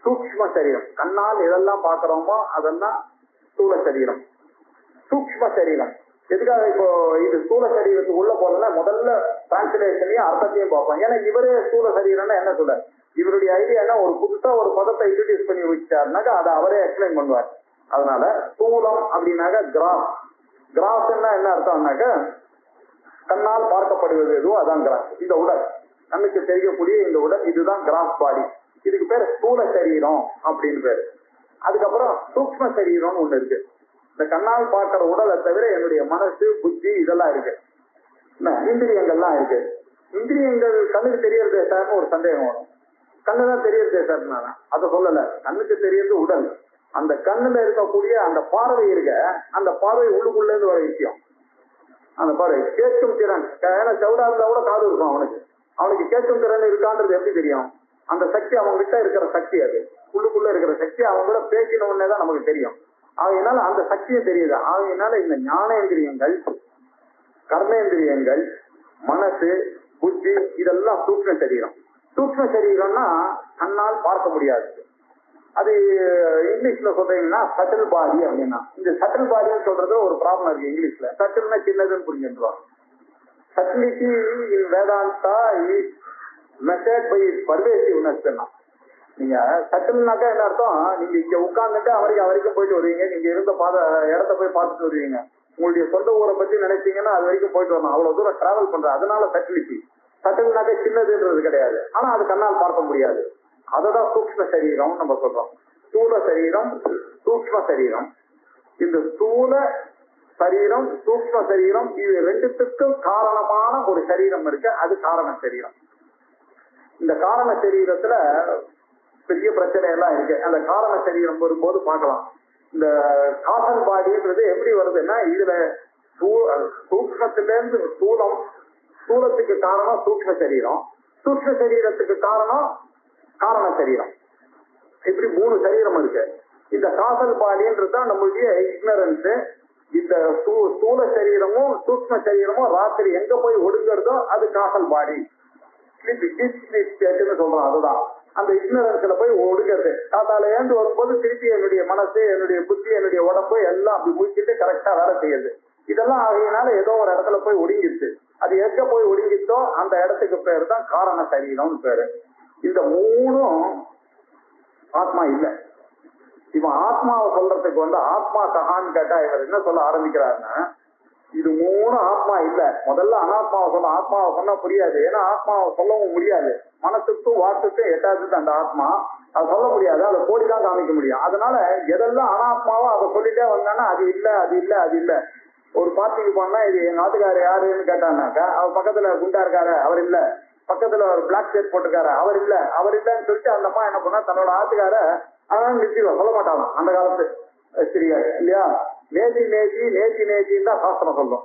சூக்ஷ்ம சரீரம் கண்ணால் எதெல்லாம் பாக்குறோமோ அதெல்லாம் ஸ்தூல சரீரம். சூக்ஷ்ம சரீரம் எதுக்காக இப்போ இது ஸ்தூல சரீரத்துக்கு உள்ள போறதுல முதல்ல டிரான்ஸ்லேஷனையும் அர்த்தத்தையும் பார்ப்போம். ஏன்னா இவரே ஸ்தூல சரீரம்னா என்ன சொல்ல, இவருடைய ஐடியா என்ன, ஒரு புதுசா ஒரு பதத்தை இன்ட்ரடியூஸ் பண்ணி வச்சாருனாக்கா அதை அவரே எக்ஸ்பிளைன் பண்ணுவார். அதனால ஸ்தூலம் அப்படின்னாக்க கிராஸ். கிராஸ்ன்னா என்ன அர்த்தம்னாக்க கண்ணால் பார்க்கப்படுவது எதுவோ அதான் கிராஸ். இந்த உடல் கண்ணுக்கு தெரியக்கூடிய இந்த உடல் இதுதான் கிராஸ் பாடி. இதுக்கு பேர் ஸ்தூல சரீரம் அப்படின்னு பேரு. அதுக்கப்புறம் சூக்ம சரீரம்னு ஒண்ணு இருக்கு. இந்த கண்ணால் பார்க்கிற உடலை தவிர என்னுடைய மனசு, புத்தி இதெல்லாம் இருக்கு, இந்திரியங்கள்லாம் இருக்கு. இந்திரியங்கள் கண்ணுக்கு தெரியறதே சார்னு ஒரு சந்தேகம் வரும். கண்ணுதான் தெரியறதே சார், நான் அதை சொல்லல. கண்ணுக்கு தெரியறது உடல். அந்த கண்ணுல இருக்கக்கூடிய அந்த பார்வை இருக்க, அந்த பார்வை உள்ளுக்குள்ள இருந்து வர விஷயம். அந்த பார்வை கேட்கும் திறன், ஏன்னா செவிடா இருந்தா கூட காது இருக்கும் அவனுக்கு. அவனுக்கு கேட்கும் திறன் இருக்கான்றது எப்படி தெரியும்? அந்த சக்தி அவங்க கிட்ட இருக்கிற சக்தி, அது உள்ளுக்குள்ள இருக்கிற சக்தி. அவங்க கூட பேசின உடனே தான் நமக்கு தெரியும். அதனால அந்த சக்தியும் தெரியுது. அதனால இந்த ஞானேந்திரியங்கள், கர்மேந்திரியங்கள், மனசு, புத்தி இதெல்லாம் சூக்ஷ்ம சரீரம். சூக்ஷ்ம சரீரம்னா கண்ணால் பார்க்க முடியாது. அது இங்கிலீஷ்ல சொல்றீங்கன்னா சட்டில் பாடி அப்படின்னா. இந்த சட்டில் பாடின்னு சொல்றது ஒரு ப்ராப்ளம் இருக்கு இங்கிலீஷ்ல. சட்டில்னா சின்னதுன்னு புரிஞ்சுருவாங்க. சட்டிலிட்டி இன் வேதாந்தா இஸ் மெத்தட் பை பர்வேசிவ்னஸ். நீங்க சட்டில்னாக்கா என்ன அர்த்தம்? நீங்க இங்க உட்கார்ந்துட்டு அவரைக்கும் போயிட்டு வருவீங்க. நீங்க இருந்த இடத்த போய் பார்த்துட்டு வருவீங்க. உங்களுடைய சொந்த ஊரை பத்தி நினைச்சீங்கன்னா அது வரைக்கும் போயிட்டு வரணும். அவ்வளவு தூரம் டிராவல் பண்ற, அதனால சட்டிலிட்டி. சட்டில்னாக்கா சின்னதுன்றது கிடையாது, ஆனா அது கண்ணால் பார்க்க முடியாது. அததான் சூக்ஷ்ம சரீரம் நம்ம சொல்றோம். ஸ்தூல சரீரம், சூக்ஷ்ம சரீரம். இந்த ஸ்தூல சரீரம், சூக்ஷ்ம சரீரம், இது ரெண்டுத்துக்கும் காரணமான ஒரு சரீரம் இருக்கு, அது காரண சரீரம். இந்த காரண சரீரத்துல பெரிய பிரச்சனை எல்லாம் இருக்கு. அந்த காரண சரீரம் வரும்போது பார்க்கலாம். இந்த காசல் பாடின்றது எப்படி வருதுன்னா, இதுல சூக்ஷ்மத்திலிருந்து ஸ்தூலம், ஸ்தூலத்துக்கு காரணம் சூக்ஷ்ம சரீரம், சூக்ஷ்ம சரீரத்துக்கு காரணம் காரண சரீரம். இப்படி 3 சரீரம் இருக்கு. இந்த காசல் பாடின்றதுதான் நம்மளுடைய இக்னரன்ஸ். இந்த ஸ்தூல சரீரமும் சூக்ஷ்ம சரீரமும் ராத்திரி எங்க போய் ஒடுங்கிறதோ அது காசல் பாடி, சொல்றோம். அதுதான் அந்த இக்னரன்ஸ்ல போய் ஒடுங்கிறது. காத்தால ஏந்து வரும்போது திருப்பி என்னுடைய மனசு, என்னுடைய புத்தி, என்னுடைய உடம்பு எல்லாம் அப்படி முடிச்சுட்டு கரெக்டா வேலை செய்யுது. இதெல்லாம் ஆகையினால ஏதோ ஒரு இடத்துல போய் ஒடுங்கிடுச்சு. அது எங்க போய் ஒடுங்கிட்டோ அந்த இடத்துக்கு பேரு தான் காரண சரீரம்னு பேரு. இந்த 3ம் ஆத்மா இல்லை. இவன் ஆத்மாவை சொல்றதுக்கு ஆத்மா கஹான்னு கேட்டா இவர் என்ன சொல்ல ஆரம்பிக்கிறாருன்னா, இது 3 ஆத்மா இல்ல. முதல்ல அனாத்மாவை சொல்ல. ஆத்மாவை சொன்னா புரியாது, ஏன்னா ஆத்மாவை சொல்லவும் முடியாது. மனசுக்கும் வாக்குக்கும் எட்டாவது அந்த ஆத்மா, அதை சொல்ல முடியாது. அதை கோடிதான் காமிக்க முடியும். அதனால எதெல்லாம் அனாத்மாவோ அதை சொல்லிட்டே வந்தானா அது இல்ல, அது இல்ல, அது இல்ல. ஒரு பார்ட்டிக்கு போனா இது எங்க ஆத்துக்காரு யாருன்னு கேட்டான்னாக்கா, அவர் பக்கத்துல குண்டா இருக்காரு, அவர் இல்ல. பக்கத்துல ஒரு பிளாக் ஷர்ட் போட்டுக்காரு, அவர் இல்ல, அவர் இல்லன்னு சொல்லிட்டு அந்த அம்மா என்ன பண்ணா, தன்னோட ஆத்துக்கார அதனால நிறுத்திடுவோம், சொல்ல மாட்டாங்க அந்த காலத்து சரியா இல்லையா. நேதி நேதி நேதி நேதின்னு தான் சாஸ்திரம் சொல்லும்.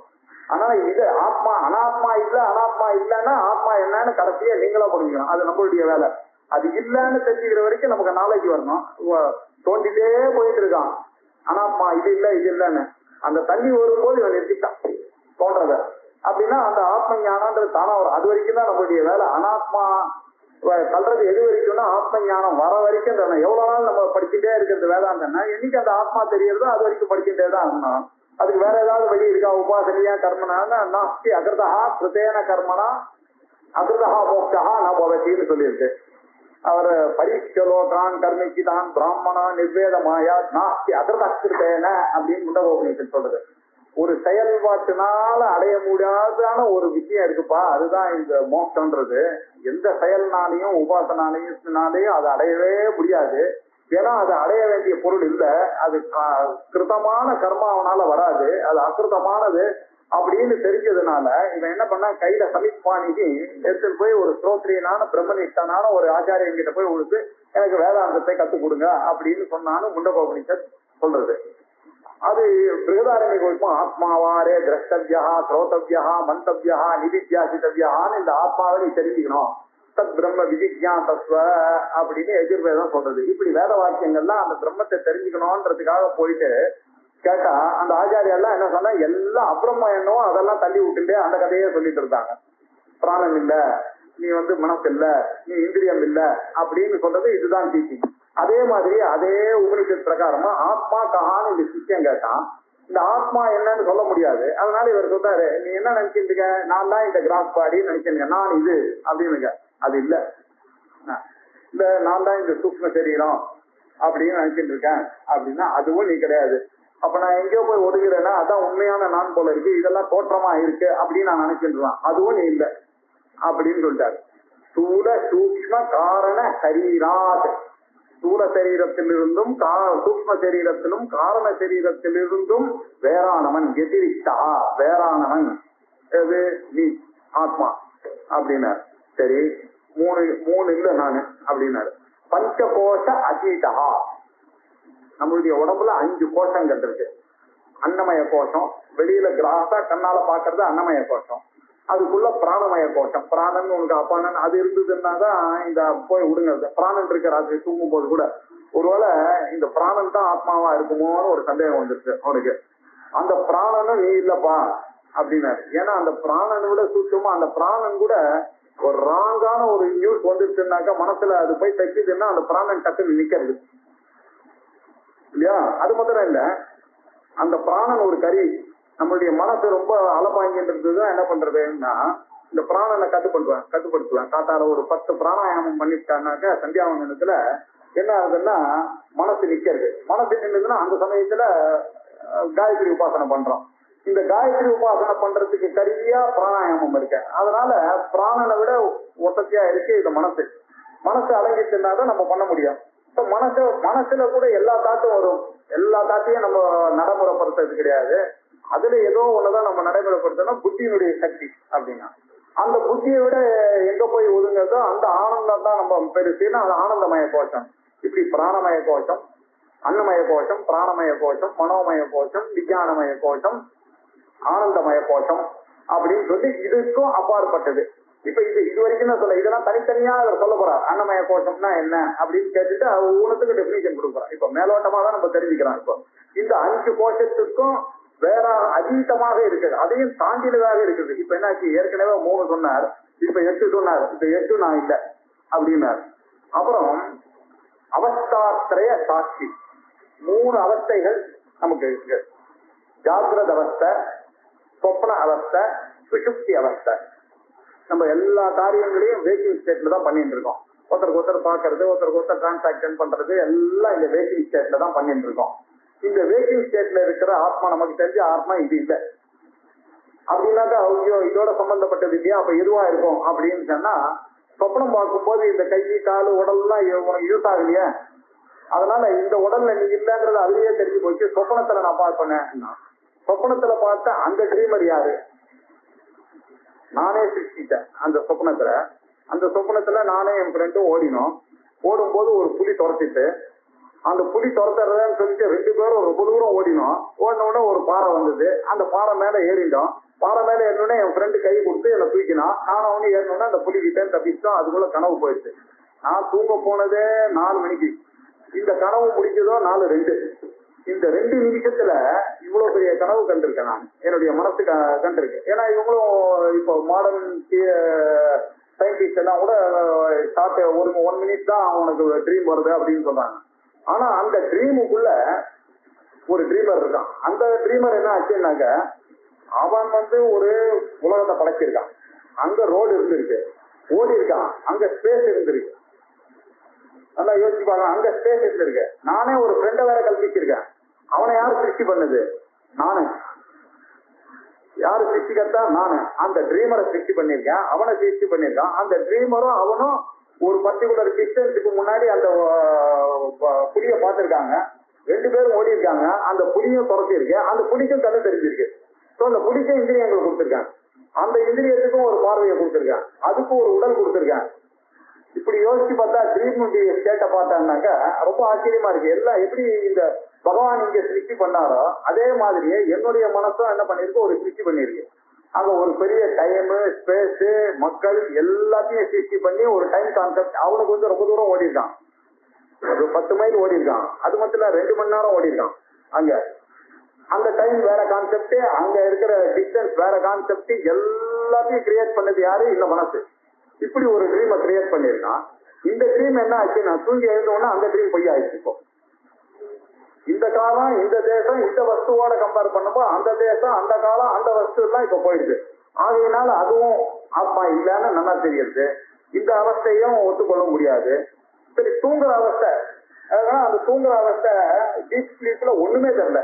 ஆனா இது ஆத்மா அனாத்மா இல்ல, அனாத்மா இல்லைன்னா ஆத்மா என்னன்னு கடைசியா நீங்களா புரிஞ்சுக்கணும். அது நம்மளுடைய வேலை. அது இல்லைன்னு தெரிஞ்சுக்கிற வரைக்கும் நமக்கு நாலேஜ் வரணும். தோண்டிட்டே போயிட்டு இருக்கான் அனாத்மா இது இல்ல இது இல்லைன்னு. அந்த தண்ணி வரும்போது இவன் நிறுத்திட்டான் தோன்றத. அப்படின்னா அந்த ஆத்ம ஞானம்ன்றது தானா வரும். அது வரைக்கும் தான் நம்மளுடைய வேலை. அனாத்மா கல்றது எது வரைக்கும்னா ஆத்ம ஞானம் வர வரைக்கும் தானே. எவ்வளவு நாள் நம்ம படிச்சுட்டே இருக்கிறது வேதாந்தம்னா, என்னைக்கு அந்த ஆத்மா தெரியறதோ அது வரைக்கும் படிச்சுட்டே தான் ஆகணும். அதுக்கு வேற ஏதாவது வழி இருக்கா? உபாசனையா கர்மனா நாஸ்தி அகிருதா கிருத்தேன கர்மனா அகிருதா மோக்ஷா நான் பவத்தின்னு சொல்லியிருக்கு. அவர் பரீட்சலோகான் கர்மிக்குதான் பிராமணா நிர்வேதமாயா நாஸ்தி அகிருத கிருத்தேன அப்படின்னு முண்டகோபனிஷன் சொல்றது. ஒரு செயல்பாட்டினால அடைய முடியாதான ஒரு விஷயம் இருக்குப்பா, அதுதான் இந்த மோட்சம்ன்றது. எந்த செயல்னாலையும் உபாசனாலையும் அதை அடையவே முடியாது. ஏன்னா அது அடைய வேண்டிய பொருள் இல்லை. அது கிருத்தமான கர்மாவனால வராது, அது அகிருத்தமானது அப்படின்னு தெரிஞ்சதுனால இவன் என்ன பண்ணா, கையில சமிப்பானிக்கு எடுத்துட்டு போய் ஒரு ஸ்ரோத்ரியனான பிரம்மனிஷ்டனான ஒரு ஆச்சாரியன் கிட்ட போய் கொடுத்து எனக்கு வேதாந்தத்தை கத்துக் கொடுங்க அப்படின்னு சொன்னான்னு முண்டகோபனிஷத் சொல்றது. அது பிருகதாரண்யக்கும் ஆத்மாவாரே திரஷ்டவியா ஸ்ரோதவியா மந்தவியா நிதித்தியாசித்தவியான்னு இந்த ஆத்மாவை நீ தெரிஞ்சுக்கணும். தத் பிரம்ம விஜிக்ஞாசஸ்வ அப்படின்னு எதிர்வேதம் சொல்றது. இப்படி வேத வாக்கியங்கள்லாம் அந்த பிரம்மத்தை தெரிஞ்சுக்கணும்ன்றதுக்காக போயிட்டு கேட்டா அந்த ஆச்சாரியெல்லாம் என்ன சொன்னா, எல்லாம் அப்புறமா என்னவோ அதெல்லாம் தள்ளி விட்டுட்டு அந்த கதையே சொல்லிட்டு இருந்தாங்க. பிராணம் இல்ல, நீ மனசு இல்ல, நீ இந்திரியம் இல்ல அப்படின்னு சொல்றது இதுதான் டீச்சிங். அதே மாதிரி அதே உபனிஷத் பிரகாரமா ஆத்மா கஹான்னு இந்த சிஷ்யம் கேட்டான். இந்த ஆத்மா என்னன்னு சொல்ல முடியாது. அதனால இவர் சொல்றாரு, நீ என்ன நினைச்சிட்டு இருக்க, நான் தான் இந்த கிராஸ் பாடின்னு நினைச்சிருக்க, நான் இது அப்படின்னு. அது இல்ல, இந்த நான் தான் இந்த சூக்ஷ்ம சரீரம் அப்படின்னு நினைச்சிட்டு இருக்கேன் அப்படின்னா அதுவும் நீ கிடையாது. அப்ப நான் எங்கேயோ போய் ஒதுங்குறேன்னா அதான் உண்மையான நான் போல இருக்கு, இதெல்லாம் தோற்றமா இருக்கு அப்படின்னு நான் நினைச்சிட்டு இருக்கேன், அதுவும் நீ இல்லை அப்படின்னு சொல்லிட்டாரு. ஸ்தூல சூக்ஷ்ம காரண சரீராத், ஸ்தூல சரீரத்திலிருந்தும் சூக்ஷ்ம சரீரத்திலும் காரண சரீரத்திலிருந்தும் வேறானவன், எதிரிக்தா வேறானவன் எது நீ ஆத்மா அப்படின்னாரு. சரி, மூணு இல்ல நானு அப்படின்னாரு. பஞ்சகோஷ அதீதா, நம்மளுடைய உடம்புல 5 கோஷங்கள் இருக்கு. அன்னமய கோஷம், வெளியில கிளாஸா கண்ணால பாக்குறது அன்னமய கோஷம். அதுக்குள்ள பிராணமய கோஷம், பிராணன் உனக்கு அப்பானன் அது இருந்ததுன்னாதான் இந்த போய் விடுங்க. பிராணன் இருக்க ராத்திரி தூங்கும் போது கூட ஒருவேளை இந்த பிராணன் தான் ஆத்மாவா இருக்குமோன்னு ஒரு சந்தேகம் வந்துருச்சு அவனுக்கு. அந்த பிராணனும் நீ இல்லப்பா அப்படின்னாரு. ஏன்னா அந்த பிராணனை விட சூட்சமா அந்த பிராணன் கூட ஒரு ராங்கான ஒரு நியூஸ் வந்துருச்சுன்னாக்கா மனசுல அது போய் தைக்குதுன்னா அந்த பிராணன் டக்குன்னு நிக்கிறது இல்லையா? அது மாத்திரம் இல்ல, அந்த பிராணன் ஒரு கருவி. நம்மளுடைய மனசு ரொம்ப அலப்பாங்கின்றதுதான் என்ன பண்றதுன்னா இந்த பிராணனை கட்டுப்படுத்துவேன். காத்தால ஒரு 10 பிராணாயாமம் பண்ணிட்டான்னாக்க சந்தியாவந்தனத்துல என்ன ஆகுதுன்னா மனசு நிக்கிறது. மனசு நின்றுதுன்னா அந்த சமயத்துல காயத்ரி உபாசனை பண்றோம். இந்த காயத்ரி உபாசனை பண்றதுக்கு கருவியா பிராணாயாமம் இருக்கு. அதனால பிராணனை விட வசதியா இருக்கு இந்த மனசு. மனசு அடங்கிட்டுனாதான் நம்ம பண்ண முடியும். மனசுல கூட எல்லா தாட்டும் வரும். எல்லா தாட்டையும் நம்ம நடைமுறைப்படுத்துறது கிடையாது. அதுல ஏதோ ஒண்ணுதான் நம்ம நடைமுறைப்படுத்தணும், புத்தியினுடைய சக்தி அப்படின்னா. அந்த புத்தியை விட எங்க போய் ஒதுங்கதோ அந்த ஆனந்தம் தான் நம்ம பெருசுன்னா அது ஆனந்தமய கோஷம். இப்படி பிராணமய கோஷம், அன்னமய கோஷம், பிராணமய கோஷம், மனோமய கோஷம், விஞ்ஞானமய கோஷம், ஆனந்தமய கோஷம் அப்படின்னு சொல்லி இதுக்கும் அப்பாற்பட்டது. இப்ப இது வரைக்கும் நான் சொல்ல, இதெல்லாம் தனித்தனியா அவர் சொல்ல போறார். அன்னமய கோஷம்னா என்ன அப்படின்னு கேட்டுட்டு ஒவ்வொன்றுத்துக்கு டெபினிஷன் கொடுக்குறான். இப்ப மேலோட்டமா தான் நம்ம தெரிஞ்சுக்கிறோம். இப்போ இந்த 5 கோஷத்துக்கும் வேற அதீதமாக இருக்குது, அதையும் தாண்டினதாக இருக்குது. இப்ப என்னாச்சு, ஏற்கனவே 3 சொன்னார், இப்ப 8 சொன்னார். இப்ப 8 நான் இல்லை அப்படின்னார். அப்புறம் அவஸ்தாத்திரய சாட்சி, 3 அவஸ்தைகள் நமக்கு இருக்கு. ஜாகிரத அவஸ்தை, சொப்ன அவஸ்தை, சுஷுப்தி அவஸ்தை. நம்ம எல்லா காரியங்களையும் வேக்கிங் ஸ்டேட்ல தான் பண்ணிட்டு இருக்கோம். ஒருத்தருக்கு பாக்குறது, ஒருத்தருக்கு டிரான்சாக்சன் பண்றது எல்லாம் இந்த வேக்கிங் ஸ்டேட்ல தான் பண்ணிட்டு இருக்கோம். இந்த வேக்கிங் ஸ்டேட்ல இருக்கிற ஆத்மா நமக்கு தெரிஞ்ச ஆத்மா இது இல்லை அப்படின்னாக்கா ஐயோ இதோட சம்பந்தப்பட்டது இல்லையா, அப்ப எதுவா இருக்கும் அப்படின்னு சொன்னா, சொப்னம் பார்க்கும்போது இந்த கை கால் உடல்லாம் உனக்கு யூஸ் ஆகலையே, அதனால இந்த உடல்ல நீ இல்லைன்றது அதுலயே தெரிஞ்சு போச்சு. சொப்பனத்துல நான் பார்ப்பேன். சொப்பனத்துல பார்த்த அந்த ட்ரீமர் யாரு? நானே சிருஷ்டிச்சேன் அந்த சொப்னத்துல. அந்த சொப்னத்துல நானே என் ஃப்ரெண்டும் ஓடினோம். ஓடும்போது ஒரு புலி துரத்திட்டு, அந்த புலி துரத்துறதுன்னு சொல்லிட்டு 2 பேரும் ரொம்ப தூரம் ஓடினோம். ஓடினோடனே ஒரு பாறை வந்தது. அந்த பாறை மேல ஏறிட்டோம். பாறை மேல ஏறினோடனே என் ஃப்ரெண்டு கை கொடுத்து என்னை தூக்கினான். நானும் அவனு ஏறினோடனே அந்த புலி கிட்ட தப்பிச்சோம். அதுக்குள்ள கனவு போயிடுச்சு. நான் தூங்க போனதே 4 மணிக்கு. இந்த கனவு முடிஞ்சதோ 4:02. இந்த 2 நிமிஷத்துல இவ்வளவு பெரிய கனவு கண்டிருக்கேன் நான். என்னுடைய மனசு கண்டிருக்கேன். ஏன்னா இவங்களும் இப்போ மாடர்ன் சயின்டிஸ்ட் எல்லாம் கூட ஷார்ட் 1 மினிட் தான் அவனுக்கு ட்ரீம் வருது அப்படின்னு சொல்றாங்க. ஆனா அந்த ட்ரீமுக்குள்ள ஒரு ட்ரீமர் இருக்கான். அந்த ட்ரீமர் என்ன ஆச்சுன்னாக்க, அவன் ஒரு உலகத்தை படைச்சிருக்கான். அங்க ரோடு இருந்திருக்கு, ஓடி இருக்கான். அங்க ஸ்பேஸ் இருந்திருக்கு. நல்லா யோசிப்பாங்க, அங்க ஸ்பேஸ் இருந்திருக்கு. நானே ஒரு ஃப்ரெண்டை வேற கல்பிச்சிருக்கேன். அவனை யாரு சிருஷ்டி பண்ணது? நானு. யாரு சிருஷ்டிக்கத்தா? நானு. அந்த ட்ரீமரை சிருஷ்டி பண்ணிருக்கேன், அவனை சிருஷ்டி பண்ணிருக்கான். அந்த ட்ரீமரும் அவனும் ஒரு பர்டிகுலர் டிஸ்டன்ஸுக்கு முன்னாடி அந்த புலியை பார்த்திருக்காங்க. 2 பேரும் ஓடி இருக்காங்க. அந்த புலியும் துரத்தி இருக்கு, அந்த புலிக்கும் கண்ணு தெரிஞ்சிருக்கு. ஸோ அந்த புலிக்கும் இந்திரியங்கள் கொடுத்துருக்காங்க. அந்த இந்திரியத்துக்கும் ஒரு பார்வையை கொடுத்துருக்காங்க, அதுக்கும் ஒரு உடல் கொடுத்துருக்காங்க. இப்படி யோசிச்சு பார்த்தா ட்ரீமுடைய ஸ்டேட்டை பார்த்தாங்கன்னாக்கா ரொம்ப ஆச்சரியமா இருக்கு. எல்லாம் எப்படி இந்த பகவான் இங்க சிருஷ்டி பண்ணாரோ அதே மாதிரியே என்னுடைய மனசும் என்ன பண்ணிருக்கு, ஒரு சிருஷ்டி பண்ணிருக்கு. அங்க ஒரு பெரிய டைமு, ஸ்பேஸ், மக்கள் எல்லாத்தையும் சிருஷ்டி பண்ணி ஒரு டைம் கான்செப்ட். அவனுக்கு ரொம்ப தூரம் ஓடி இருக்கான், ஒரு 10 மைல் ஓடி இருக்கான். அது மட்டும் இல்ல 2 மணி நேரம் ஓடி இருக்கான். அங்க அந்த டைம் வேற கான்செப்ட், அங்க இருக்கிற டிஸ்டன்ஸ் வேற கான்செப்ட். எல்லாத்தையும் கிரியேட் பண்ணது யாரு? இந்த மனசு. இப்படி ஒரு ட்ரீமை கிரியேட் பண்ணிருக்கான். இந்த ட்ரீம் என்ன ஆச்சு, நான் தூங்கி எழுந்தோன்னா அந்த ட்ரீம் பொய் ஆயிடுச்சு. இப்போ இந்த காலம், இந்த தேசம், இந்த வஸ்துவோட கம்பேர் பண்ணும்போது அந்த தேசம், அந்த காலம், அந்த வஸ்து எல்லாம் இப்ப போயிடுது. ஆகையினால அதுவும் ஆத்மா இல்லைன்னு நல்லா தெரியுது. இந்த அவஸ்தையும் ஒத்துக்கொள்ள முடியாது. சரி, தூங்குற அவஸ்தை, அந்த தூங்குற அவஸ்தை டீப் ஸ்லீப்ல ஒண்ணுமே தெரியல,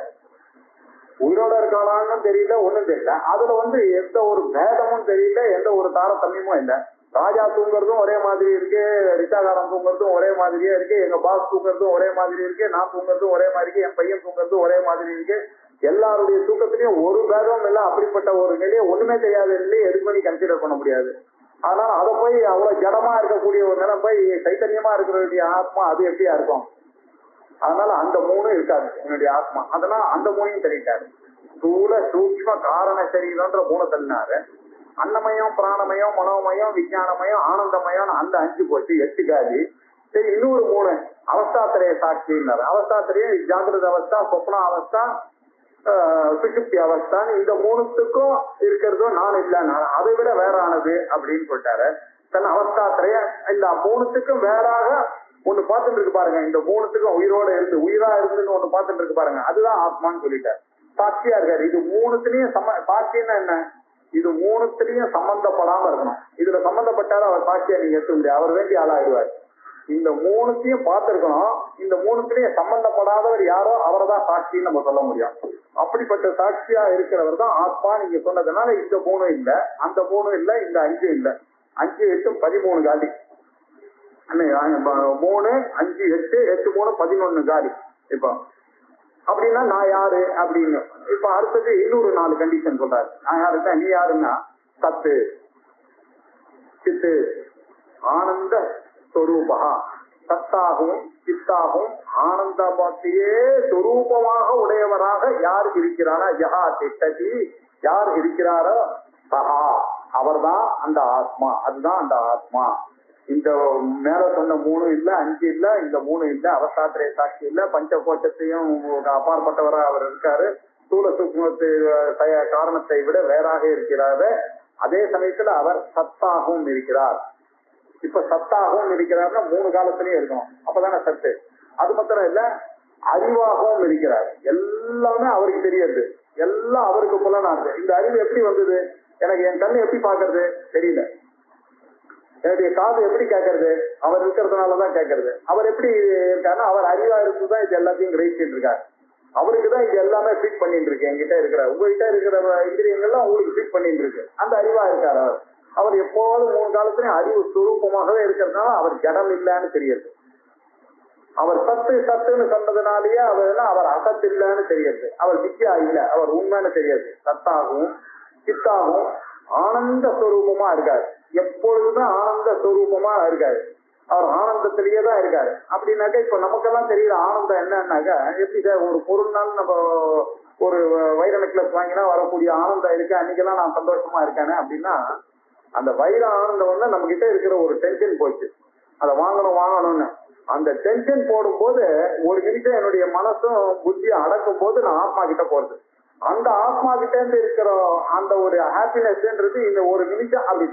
உயிரோட இருக்காளான்னு தெரியல, ஒண்ணும் தெரியல. அதுல எந்த ஒரு பேதமும் தெரியல, எந்த ஒரு தாரதமியமும் இல்லை. ராஜா தூங்குறதும் ஒரே மாதிரி இருக்கு, ரிஷாகாரம் தூங்குறதும் ஒரே மாதிரியே இருக்கு, எங்க பாஸ் தூங்குறதும் ஒரே மாதிரி இருக்கு, நான் தூங்குறதும் ஒரே மாதிரி இருக்கு, என் பையன் தூங்குறதும் ஒரே மாதிரி இருக்கு. எல்லாருடைய தூக்கத்திலையும் ஒரு பேதம் இல்லை. அப்படிப்பட்ட ஒரு நிலையை ஒண்ணுமே தெரியாத நிலையை எது பண்ணி கன்சிடர் பண்ண முடியாது. அதனால அதை போய் அவ்வளவு ஜடமா இருக்கக்கூடிய ஒரு நிலம் போய் சைத்தன்யமா இருக்கிற ஆத்மா அது எப்படியா இருக்கும்? அதனால அந்த மூணும் இருக்காது என்னுடைய ஆத்மா. அதனால அந்த மூணையும் தெரிவிக்காரு. ஸ்தூல சூக்ம காரண சரீரம்ன்ற மூணு தள்ளினாரு. அன்னமயம், பிராணமயம், மனோமயம், விஞ்ஞானமயம், ஆனந்தமயம் அந்த 5 போச்சு, 8 காலி. சரி, இன்னொரு 3 அவஸ்தாத்திரைய சாட்சின்னாரு. அவஸ்தாத்திரைய ஜாகிரத அவஸ்தா, சொப்ன அவஸ்தா, சுஷுப்தி அவஸ்தான். இந்த 3த்துக்கும் இருக்கிறதும் நான் இல்லைன்னா அதை விட வேறானது அப்படின்னு சொல்லிட்டாரு. தன் அவஸ்தாத்திரைய இந்த 3த்துக்கும் வேறாக ஒண்ணு பார்த்துட்டு இருக்கு பாருங்க. இந்த 3த்துக்கும் உயிரோட இருந்து உயிரா இருந்துன்னு ஒண்ணு பார்த்துட்டு இருக்கு பாருங்க, அதுதான் ஆத்மான்னு சொல்லிட்டாரு. சாட்சியா இருக்காரு. இது 3த்துலயும் சாட்சின்னா என்ன? இது 3த்துலயும் சம்பந்தப்படாம இருக்கணும். இதுல சம்பந்தப்பட்டாலும் அவர் சாட்சியா நீங்க எடுக்க முடியாது, அவர் வேண்டிய ஆளாயிடுவார். இந்த 3த்தையும் பார்த்திருக்கணும். இந்த 3த்துலயும் சம்பந்தப்படாதவர் யாரோ அவரை தான் சாட்சின்னு நம்ம சொல்ல முடியும். அப்படிப்பட்ட சாட்சியா இருக்கிறவர் தான் ஆத்மா. நீங்க சொன்னதுனால இந்த 3 இல்ல, அந்த 3 இல்ல, இந்த 5 இல்ல. 5, 8, 13 காலி. 3, 5, 8, 8, 3, 11 காலி. இப்போ அப்படின்னா நான் யாரு அப்படின்னு இப்ப அடுத்தது இன்னொரு 4 கண்டிஷன் சொல்றாரு. நான் யாருன்னா, நீ யாருன்னா சத்து, சித்து, ஆனந்த ஸ்வரூபா. சத்தாகவும் சித்தாகவும் ஆனந்தத்தையே சொரூபமாக உடையவராக யார் இருக்கிறாரோ, யஹா திட்டதி, யார் இருக்கிறாரோ சஹா, அவர்தான் அந்த ஆத்மா. அதுதான் அந்த ஆத்மா. இந்த மேல சொன்ன 3 இல்ல, 5 இல்ல, இந்த 3 இல்ல, அவஸ்தாத்திரைய சாட்சி இல்ல, பஞ்ச கோஷத்தையும் அப்பாற்பட்டவரா அவர் இருக்காரு. ஸ்தூல சூக்மத்து காரணத்தை விட வேறாக இருக்கிறாரு. அதே சமயத்துல அவர் சத்தாகவும் இருக்கிறார். இப்ப சத்தாகவும் இருக்கிறார்னா 3 காலத்திலயும் இருக்கணும், அப்பதானே சத்து. அது மாத்திரம் இல்ல, அறிவாகவும் இருக்கிறார். எல்லாமே அவருக்கு தெரியாது, எல்லாம் அவருக்கு புலனாகுது. இந்த அறிவு எப்படி வந்தது? எனக்கு என் கண்ணு எப்படி பாக்குறது தெரியல, என்னுடைய காது எப்படி கேட்கறது? அவர் இருக்கிறதுனாலதான் கேட்கறது. அவர் எப்படி இருக்காருன்னா, அவர் அறிவா இருந்துதான் இது எல்லாத்தையும் கிரகிச்சுட்டு இருக்காரு. அவருக்குதான் இது எல்லாமே ஃபிட் பண்ணிட்டு இருக்கு. என்கிட்ட இருக்கிற உங்ககிட்ட இருக்கிற இந்திரியங்கள்லாம் உங்களுக்கு ஃபிட் பண்ணிட்டு இருக்கு. அந்த அறிவா இருக்காரு அவர். அவர் எப்போதும் 3 காலத்திலையும் அறிவு சுரூபமாகவே இருக்கிறதுனால அவர் ஜடம் இல்லைன்னு தெரியுது. அவர் சத்து சத்துன்னு சொன்னதுனாலேயே அவர் அசத்து இல்லைன்னு தெரியுது. அவர் வித்யா இல்ல, அவர் உண்மைன்னு தெரியாது. சத்தாகவும் சித்தாகவும் ஆனந்த ஸ்வரூபமா இருக்காரு. எப்பொழுதுதான் ஆனந்த ஸ்வரூபமா இருக்காரு. அவர் ஆனந்தத்திலேயே தான் இருக்காரு. அப்படின்னாக்கா இப்ப நமக்கெல்லாம் தெரியுற ஆனந்தம் என்னன்னாக்கா, எப்படி சார் ஒரு பொருள்னால நம்ம ஒரு வைர நெக்லஸ் வாங்கினா வரக்கூடிய ஆனந்தம் இருக்கு, அன்னைக்கெல்லாம் நான் சந்தோஷமா இருக்கேனே அப்படின்னா, அந்த வைர ஆனந்தம் வந்து நம்ம கிட்ட இருக்கிற ஒரு டென்ஷன் போச்சு, அதை வாங்கணும்னு. அந்த டென்ஷன் போடும்போது ஒரு நிமிஷம் என்னுடைய மனசும் புத்தியும் அடக்கும் போது நான் ஆத்மா கிட்ட போறது. அந்த ஆத்மா கிட்ட இருந்து இருக்கிற அந்த ஒரு ஹாப்பினஸ்ன்றது இந்த ஒரு நிமிஷம் அப்படி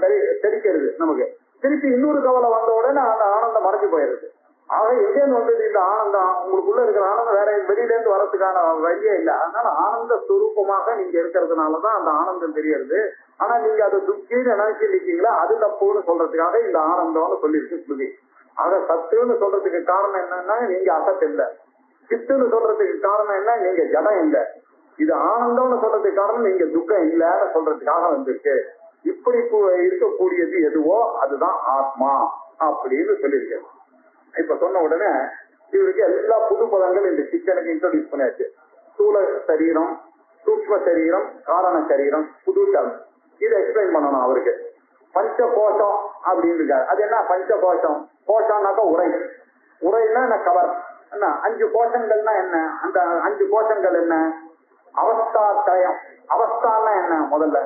தெரிக்கிறது நமக்கு. திருப்பி இன்னொரு கவலை வந்த உடனே அந்த ஆனந்தம் மறைஞ்சு போயிருது. ஆக எங்கேருந்து வந்தது இந்த ஆனந்தம்? உங்களுக்குள்ள இருக்கிற ஆனந்தம் வேற வெளியில இருந்து வரதுக்கான வழியே இல்லை. அதனால ஆனந்த சுரூபமாக நீங்க இருக்கிறதுனாலதான் அந்த ஆனந்தம் தெரியறது. ஆனா நீங்க அதை துக்கின்னு நினைச்சு நிக்கீங்களா, அது தப்புன்னு சொல்றதுக்காக இந்த ஆனந்தம்னு சொல்லியிருக்கு ஸ்ருதி. ஆக சத்துன்னு சொல்றதுக்கு காரணம் என்னன்னா, நீங்க அசத்து இல்லை. சித்துன்னு சொல்றதுக்கு காரணம் என்ன, நீங்க ஜடம் இல்லை. இது ஆனந்தம்னு சொல்றதுக்கு காரணம் நீங்க துக்கம் இல்லைன்னு சொல்றதுக்காக வந்திருக்கு. இப்படி இருக்கக்கூடியது எதுவோ அதுதான் ஆத்மா அப்படின்னு சொல்லியிருக்கு. இப்ப சொன்ன உடனே இவருக்கு எல்லா புது பதங்கள் இந்த சிக்கனுக்கு இன்ட்ரோடியூஸ் பண்ணியாச்சு. ஸ்தூல சரீரம், சூக்ம சரீரம், காரண சரீரம், புது டர்ம். இதை எக்ஸ்பிளைன் பண்ணணும் அவருக்கு. பஞ்ச கோஷம் அப்படின்னு இருக்காரு. அது என்ன பஞ்ச கோஷம்? கோஷம்னாக்கா உரை. உரைன்னா என்ன? கவர். என்ன 5 கோஷங்கள்னா என்ன? அந்த 5 கோஷங்கள் என்ன? அவஸ்தாத்திரயம். அவஸ்தான்னா என்ன முதல்ல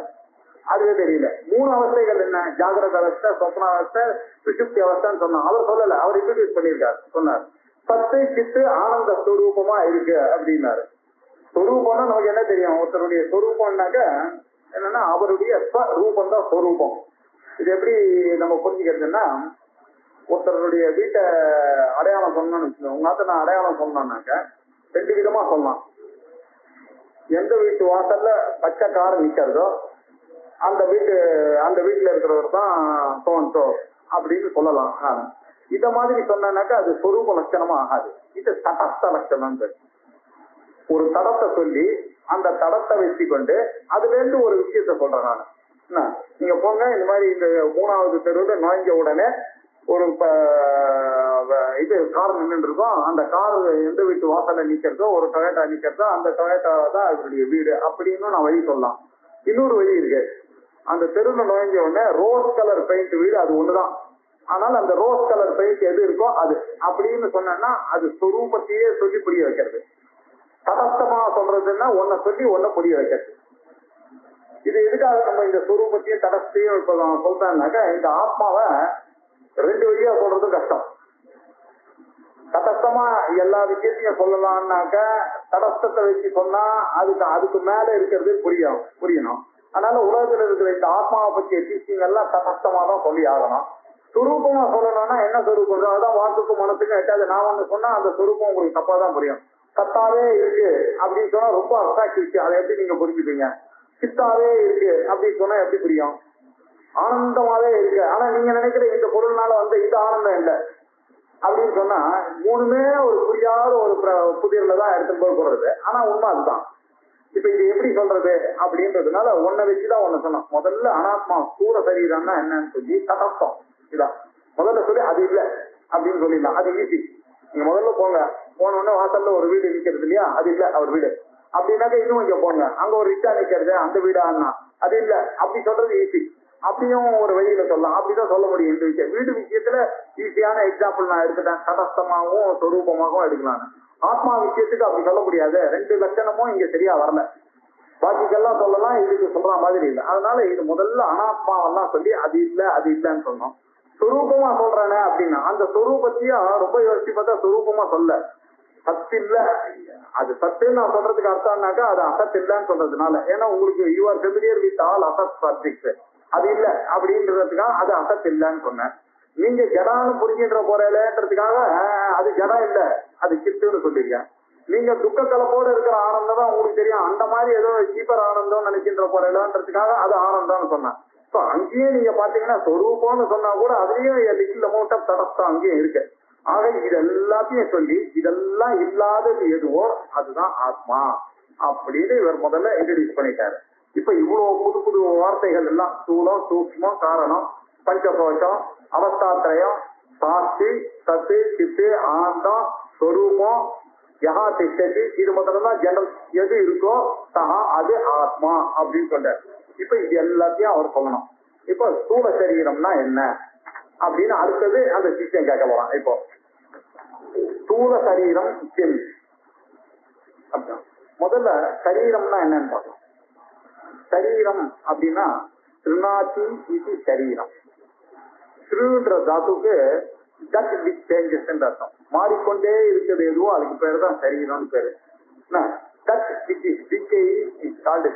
அதுவே தெரியல. 3 அவஸ்தைகள் என்ன? ஜாகிரத அவஸ்தை, சொப்ன அவஸ்தை, சுஷுப்தி அவஸ்தைன்னு சொன்னா அவர் சொல்லல, அவர் இன்ட்ரோடியூஸ் பண்ணியிருக்காரு. சொன்னார் சத்து சித்து ஆனந்த ஸ்வரூபமா இருக்கு அப்படின்னாரு. ஸ்வரூபம்னா நமக்கு என்ன தெரியும்? ஒருத்தருடைய ஸ்வரூபம்னாக்க என்னன்னா அவருடைய ஸ்வரூபம் தான் ஸ்வரூபம். இது எப்படி நம்ம புரிஞ்சுக்கிறதுன்னா, ஒருத்தருடைய வீட்டை அடையாளம் சொன்னோம்னு வச்சுக்கோங்க. உங்க நான் அடையாளம் சொன்னோம்னாக்க 2 விதமா சொல்லலாம். எந்த வீட்டு வாசல்ல பச்சை கார் நிக்கிறதோ அந்த வீட்டுல இருக்கிறவர் தான் சோ அப்படின்னு சொல்லலாம். இத மாதிரி சொன்னாக்கா அது சொரூப லட்சணமா ஆகாது. இது தடஸ்த லட்சணம். ஒரு தடத்தை சொல்லி அந்த தடத்தை வச்சு கொண்டு அதுல இருந்து ஒரு விஷயத்த சொல்றேன் நான். நீங்க போங்க, இந்த மாதிரி இந்த 3வது தெருவில் நுழைஞ்ச உடனே ஒரு இது கார் நின்று இருக்கும். அந்த கார் எந்த வீட்டு வாசல்ல நிக்கிறதோ, ஒரு டொயோட்டா நிக்கிறதோ, அந்த டொயோட்டா தான் அவருடைய வீடு அப்படின்னு நான் வழி சொல்லலாம். இன்னொரு வழி இருக்கு. அந்த தெருவில் நுழைஞ்ச உடனே ரோஸ் கலர் பெயிண்ட் வீடு, அது ஒண்ணுதான். ஆனால் அந்த ரோஸ் கலர் பெயிண்ட் எது இருக்கோ அது அப்படின்னு சொன்னா அது சொரூபத்தையே சொல்லி புரிய வைக்கிறது. தடஸ்தமா சொல்றதுன்னா ஒன்ன சொல்லி ஒன்ன புரிய வைக்கிறது. இது எதுக்காக நம்ம இந்த சொரூபத்தையும் தடஸ்தையும் இப்ப சொல்றேன்னாக்கா, இந்த ஆத்மாவை 2 வழியா சொல்றது கஷ்டம். தடஸ்தமா எல்லா விஷயத்தையும் சொல்லலாம்னாக்க தடஸ்தத்தை வச்சு சொன்னா அதுக்கு மேல இருக்கிறது புரியணும். அதனால உலகத்துல இருக்கிற இந்த ஆத்மாவை பற்றிய டீச்சிங் எல்லாம் தடஸ்தமா தான் சொல்லி ஆகணும். சுரூபமா சொல்லணும்னா என்ன சொரூபம், அதான் வாக்குக்கும் மனசுக்கும் எட்டாது. நான் ஒண்ணு சொன்னா அந்த சொரூபம் உங்களுக்கு தப்பா தான் புரியும். சத்தாவே இருக்கு அப்படின்னு சொன்னா ரொம்ப அப்சாக்ட் விஷயம், அதை எப்படி நீங்க புரிஞ்சுப்பீங்க? சித்தாவே இருக்கு அப்படின்னு சொன்னா எப்படி புரியும்? ஆனந்தமாவே இருக்கு, ஆனா நீங்க நினைக்கிற இந்த பொருள்னால இந்த ஆனந்தம் இல்லை அப்படின்னு சொன்னா மூணுமே ஒரு புரியாத ஒரு புதிர்ல தான் எடுத்துட்டு போய் போடுறது. ஆனா உண்மை அதுதான். இப்ப இது எப்படி சொல்றது அப்படின்றதுனால ஒன்ன வச்சுதான் ஒண்ணு சொன்னோம். முதல்ல அனாத்மா ஸ்தூல சரீரம்னா என்னன்னு சொல்லி தடஸ்தம் இதான் முதல்ல சொல்லி அது இல்லை அப்படின்னு சொல்லிடலாம். அது ஈஸி. நீங்க முதல்ல போங்க, போனோடனே வாசல்ல ஒரு வீடு நிக்கிறது இல்லையா, அது இல்ல அவர் வீடு அப்படின்னாக்க இன்னும் இங்க போங்க, அங்க ஒரு ரிக்ஷா நிக்கிறது, அந்த வீடு ஆனா அது இல்ல அப்படி சொல்றது ஈஸி. அப்படியும் ஒரு வழியில சொல்லலாம், அப்படிதான் சொல்ல முடியும். இந்த விஷயம் வீடு விஷயத்துல ஈஸியான எக்ஸாம்பிள் நான் எடுத்துட்டேன். தடஸ்தமாகவும் சொரூபமாகவும் எடுக்கலாம். ஆத்மா விஷயத்துக்கு அப்படி சொல்ல முடியாது, 2 லட்சணமும் இங்க சரியா வரல. பாக்கிக்கெல்லாம் சொல்லலாம், இதுக்கு சொல்ற மாதிரி இல்லை. அதனால இது முதல்ல அனாத்மாவெல்லாம் சொல்லி அது இல்லை அது இல்லைன்னு சொன்னோம். சொரூபமா சொல்றானே அப்படின்னா அந்த சொரூபத்தையும் ரொம்ப யோசிச்சு பார்த்தா சொரூபமா சொல்ல சத்து இல்ல. அது சத்துன்னு நான் சொல்றதுக்கு அர்த்தம்னாக்கா அது அசத் இல்லைன்னு சொல்றதுனால, ஏன்னா உங்களுக்கு you are familiar with all Asad subjects, அது இல்ல அப்படின்றதுக்காக அது அசத் இல்லைன்னு சொன்னேன். நீங்க ஜடான்னு புரிஞ்சின்ற போறதுக்காக அது ஜடம் இல்ல அது சித்துன்னு சொல்லிருக்கேன். நீங்க துக்க கலப்போட இருக்கிற ஆனந்தம் தான் உங்களுக்கு தெரியும், அந்த மாதிரி ஏதோ சீப்பர் ஆனந்தம் நினைக்கின்ற போறதுக்காக அது ஆனந்தம்னு சொன்னேன். அங்கேயும் நீங்க பாத்தீங்கன்னா சொரூபம்னு சொன்னா கூட அதுலயும் லிட்டில் அமௌண்ட் ஆஃப் தடஸ்தம் அங்கேயும் இருக்கு. ஆக இது எல்லாத்தையும் சொல்லி இதெல்லாம் இல்லாதது எதுவோ அதுதான் ஆத்மா அப்படின்னு இவர் முதல்ல இன்ட்ரோடியூஸ் பண்ணிட்டாரு. இப்ப இவ்வளவு புது புது வார்த்தைகள் எல்லாம் ஸ்தூலம், சூக்ஷ்மம், காரணம், பஞ்சகோஷம், அவஸ்தாத்திரயம், சாட்சி, சத்து, சித்து, ஆனந்தம், சொரூபம், யஹா திஷ்டதி, இது முதல்ல ஜெனரல் எது இருக்கோ சஹா அது ஆத்மா அப்படின்னு சொல்றாரு. இப்ப இது எல்லாத்தையும் அவர் சொல்லணும். இப்போ ஸ்தூல சரீரம்னா என்ன அப்படின்னு அடுத்தது அந்த சிஷ்யம் கேட்க போறான். இப்போ ஸ்தூல சரீரம் முதல்ல சரீரம்னா என்னன்னு பார்க்கலாம். சரீரம் அப்படின்னா திருநாச்சி இது சரீரம். திருன்ற தாத்துக்கு தட் விச் சேஞ்சஸ் அர்த்தம். மாறிக்கொண்டே இருக்கிறது எதுவோ அதுக்கு பேரு தான் சரீரம்னு பேரு.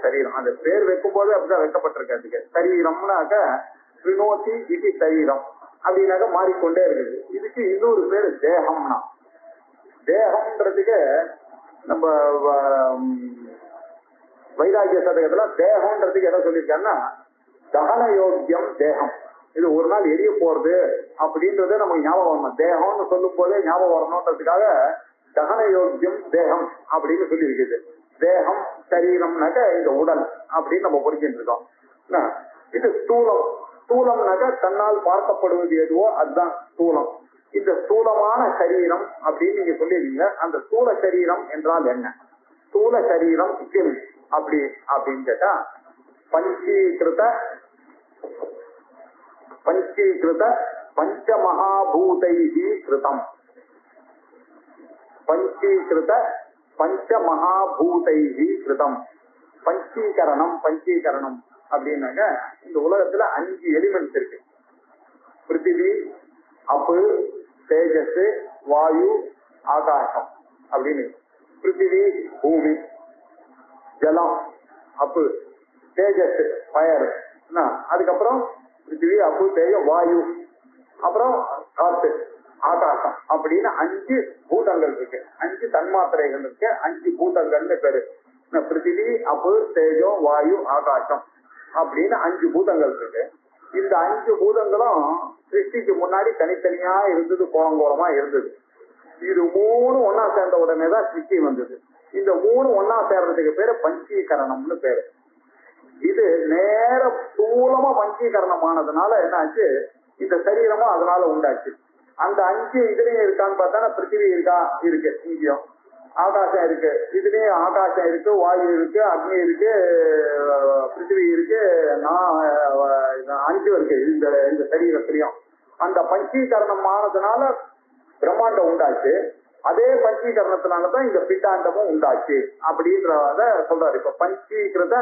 சரீரம் அந்த பேர் வைக்கும் போது அப்படிதான் வைக்கப்பட்டிருக்கு. சரீரம்னாக்க வினோதி இது சரீரம் அப்படின்னாக்க மாறிக்கொண்டே இருக்குது. இதுக்கு இன்னொரு பேரு தேகம்னா. தேகம்ன்றதுக்கு நம்ம வைராகிய சதகத்துல தேகம்ன்றதுக்கு என்ன சொல்லியிருக்காங்கன்னா தகன யோக்கியம் தேகம். இது ஒரு நாள் எரிய போறது அப்படின்றது நமக்கு ஞாபகம் வரணும். தேகம்னு சொல்லும் போதே ஞாபகம் வரணுன்றதுக்காக தகன யோக்கியம் தேகம் அப்படின்னு சொல்லி இருக்குது. தேகம் சரீரம்னாக்க இந்த உடல் அப்படின்னு நம்ம புரிஞ்சுட்டு இருக்கோம். இது ஸ்தூலம். ஸ்தூலம்னாக்க தன்னால் பார்க்கப்படுவது எதுவோ அதுதான் ஸ்தூலம். இந்த ஸ்தூலமான சரீரம் அப்படின்னு நீங்க சொல்லிருக்கீங்க. அந்த ஸ்தூல சரீரம் என்றால் என்ன? ஸ்தூல சரீரம் அப்படி அப்படின்னு கேட்டா பஞ்சீகிருத பஞ்சமகாபூதைஹி கிருதம். பஞ்சீகிருத பஞ்சமகாபூதைஹி கிருதம். பஞ்சீகரணம் அப்படின்னாக்க இந்த உலகத்துல 5 எலிமெண்ட்ஸ் இருக்கு. பிருத்திவி, அப்பு, தேஜஸ், வாயு, ஆகாசம் அப்படின்னு. பிருத்திவி பூமி, ஜலம், அப்பு, தேஜஸ் ஃபயர், அதுக்கப்புறம் பிருத்திவி, அப்பு, தேஜம், வாயு, அப்புறம் காற்று, ஆகாசம் அப்படின்னு 5 பூதங்கள் இருக்கு. 5 தன்மாத்திரைகள் இருக்கு. 5 பூதங்கள்னு பேரு. பிருத்திவி, அப்பு, தேஜம், வாயு, ஆகாசம் அப்படின்னு 5 பூதங்கள் இருக்கு. இந்த 5 பூதங்களும் சிருஷ்டிக்கு முன்னாடி தனித்தனியா இருந்தது, கோலங்கோலமா இருந்தது. இது 3 ஒன்னா சேர்ந்த உடனே தான் சிருஷ்டி வந்தது. இந்த 3 ஒன்னா சேர்றதுக்கு பேரு பஞ்சீகரணம்னு பேரு. இது நேர ஸ்தூலமா பஞ்சீகரணமானதுனால என்னாச்சு, இந்த சரீரமும் அதனால உண்டாச்சு. அந்த 5 இதுலயும் இருக்கான்னு பார்த்தா பிருத்திவி இருக்கா, இருக்கு. இங்கேயும் ஆகாசம் இருக்கு, இதுலயும் ஆகாசம் இருக்கு, வாயு இருக்கு, அக்னி இருக்கு, பிருத்திவி இருக்கு, 5 இருக்கு இந்த சரீரத்திலையும். அந்த பஞ்சீகரணமானதுனால பிரம்மாண்டம் உண்டாச்சு. அதே பஞ்சீகரணத்தினாலதான் இந்த பிண்டாண்டமும் உண்டாச்சு அப்படின்றத சொல்றாரு. இப்ப பஞ்சீகிருத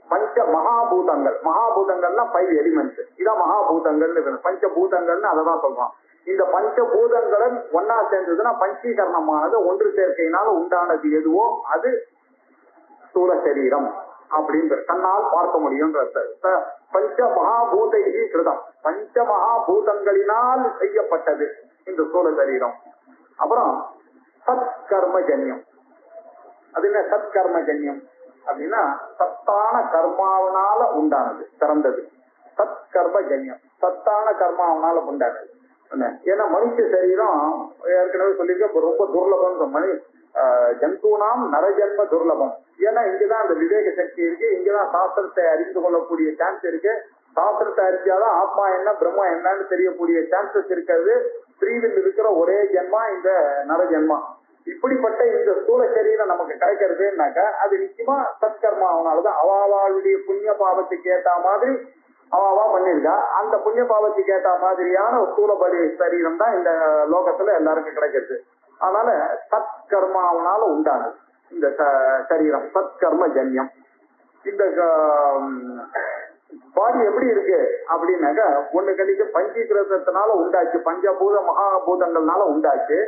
பஞ்ச மகாபூதங்கள், மகாபூதங்கள்னா 5 எலிமெண்ட்ஸ், இதான் மகாபூதங்கள். பஞ்சபூதங்கள்னு அதை தான் சொல்றோம். இந்த பஞ்சபூதங்களும் ஒன்னா சேர்ந்ததுன்னா பஞ்சீகரணமானது ஒன்று சேர்க்கையினால உண்டானது எதுவோ அது ஸ்தூல சரீரம் அப்படின்ற கண்ணால் பார்க்க முடியும். பஞ்ச மகாபூதைகி கிருதம், பஞ்ச மகாபூதங்களினால் செய்யப்பட்டது இந்த ஸ்தூல சரீரம். அப்புறம் சத்கர்மஜன்யம். அது என்ன சத்கர்மஜன்யம் அப்படின்னா சத்தான கர்மாவனால உண்டானது, பிறந்தது. சத்கர்மஜன்யம் சத்தான கர்மாவனால உண்டானது. ஏன்னா மனுஷ சரீரம் ஏற்கனவே சொல்லியிருக்க ரொம்ப துர்லபம். ஜந்தூனாம் நரஜன்ம துர்லபம். ஏன்னா இங்கதான் அந்த விவேக சக்தி இருக்கு, இங்கதான் சாஸ்திரத்தை அறிந்து கொள்ளக்கூடிய சான்ஸ் இருக்கு. சாஸ்திரத்தை அறிஞ்சாதான் ஆத்மா என்ன பிரம்மா என்னன்னு தெரியக்கூடிய சான்சஸ் இருக்கிறது. ஸ்ரீவில் இருக்கிற ஒரே ஜென்மா இந்த நரஜன்மா. இப்படிப்பட்ட இந்த ஸ்தூல சரீரம் நமக்கு கிடைக்கிறதுனாக்கா அது நிச்சயமா சத்கர்மாவனாலதான். அவாவாளுடைய புண்ணிய பாவத்துக்கு ஏற்ற மாதிரி அவாவா பண்ணிருக்கா. அந்த புண்ணிய பாவத்துக்கு ஏற்ற மாதிரியான ஒரு ஸ்தூலபடி சரீரம் தான் இந்த லோகத்துல எல்லாருக்கும் கிடைக்கிறது. அதனால சத்கர்மாவனால உண்டானது இந்த சரீரம், சத்கர்ம ஜன்யம். இந்த பாடி எப்படி இருக்கு அப்படின்னாக்கா ஒண்ணு கழிச்சு பஞ்சீகிருதத்தினால உண்டாச்சு, பஞ்சபூத மகாபூதங்கள்னால உண்டாச்சு.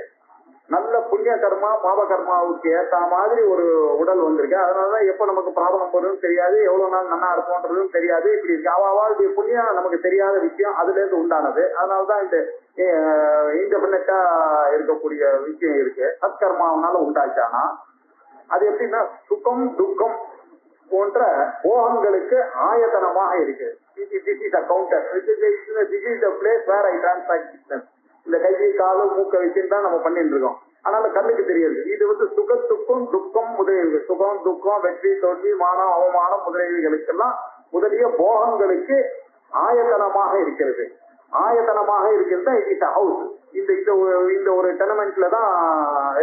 நல்ல புண்ணிய கர்மா பாப கர்மாவுக்கு ஏற்ற மாதிரி ஒரு உடல் வந்திருக்கு. அதனாலதான் எப்ப நமக்கு ப்ராப்ளம் வரும்னு தெரியாது, எவ்வளவு நாள் நல்லா இருக்கும்ன்றதும் தெரியாது. இப்படி இருக்கு அவாவுடைய புண்ணியம் நமக்கு தெரியாத விஷயம், அதுல இருந்து உண்டானது. அதனாலதான் இந்த இன்டெபெண்டா இருக்கக்கூடிய விஷயம் இருக்கு. சத்கர்மாவனால உண்டாச்சானா அது எப்படின்னா சுகம் துக்கம் போன்ற போகங்களுக்கு ஆயத்தனமாக இருக்கு. இந்த கையை கால மூக்க வச்சுன்னு தான் நம்ம பண்ணிட்டு இருக்கோம். அதனால கண்ணுக்கு தெரியாது. இது சுகத்துக்கும் துக்கம் முதலியவை, சுகம் துக்கம் வெற்றி தோல்வி மானம் அவமானம் முதலியவைகளுக்கெல்லாம் முதலிய போகங்களுக்கு ஆயத்தனமாக இருக்கிறது. ஆயத்தனமாக இருக்கிறது தான் இட் இஸ் அ ஹவுஸ். இந்த ஒரு டெனமெண்ட்ல தான்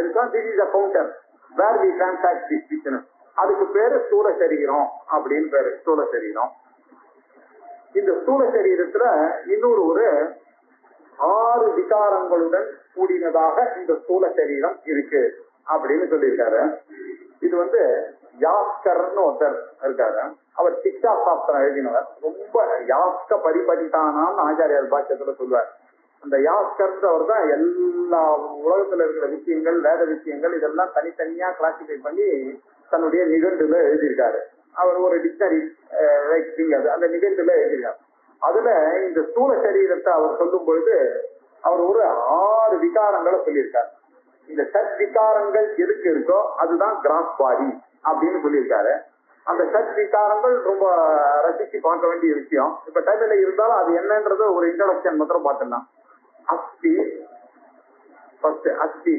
இருக்கும். This is a counter where we transact this business. அதுக்கு பேரு ஸ்தூல சரீரம் அப்படின்னு பேரு, ஸ்தூல சரீரம். இந்த ஸ்தூல சரீரத்துல இன்னொரு ஒரு 6 விகாரங்களுடன் கூடினதாக இந்த ஸ்தூல சரீரம் இருக்கு அப்படின்னு சொல்லியிருக்காரு. இது யாஸ்கர்னு ஒருத்தர் இருக்காரு. அவர் சிக்ஷா சாஸ்திரம் எழுதினவர். ரொம்ப யாஸ்க பரிபடித்தானான்னு ஆச்சாரியார் பாஷ்யத்துல சொல்லுவார். அந்த யாஸ்கர்ன்றவர் தான் எல்லா உலகத்துல இருக்கிற விஷயங்கள், வேத விஷயங்கள் இதெல்லாம் தனித்தனியா கிளாசிஃபை பண்ணி தன்னுடைய நிகண்டுல எழுதியிருக்காரு. அவர் ஒரு டிக்ஷனரி அந்த நிகண்டுல எழுதியிருக்காரு. அதுல இந்த ஸ்தூல சரீரத்தை அவர் சொல்லும் பொழுது அவர் ஒரு 6 விகாரங்களை சொல்லியிருக்காரு. இந்த சத் விகாரங்கள் எதுக்கு இருக்கோ அதுதான் கிராஸ் பாடி அப்படின்னு சொல்லியிருக்காரு. அந்த சத் விகாரங்கள் ரொம்ப ரசிச்சு பார்க்க வேண்டிய விஷயம். இப்ப டைம்ல இருந்தாலும் அது என்னன்றது ஒரு இன்ட்ரோடக்ஷன் மாத்திரம் பார்த்துலாம். அஸ்தி, அஸ்தி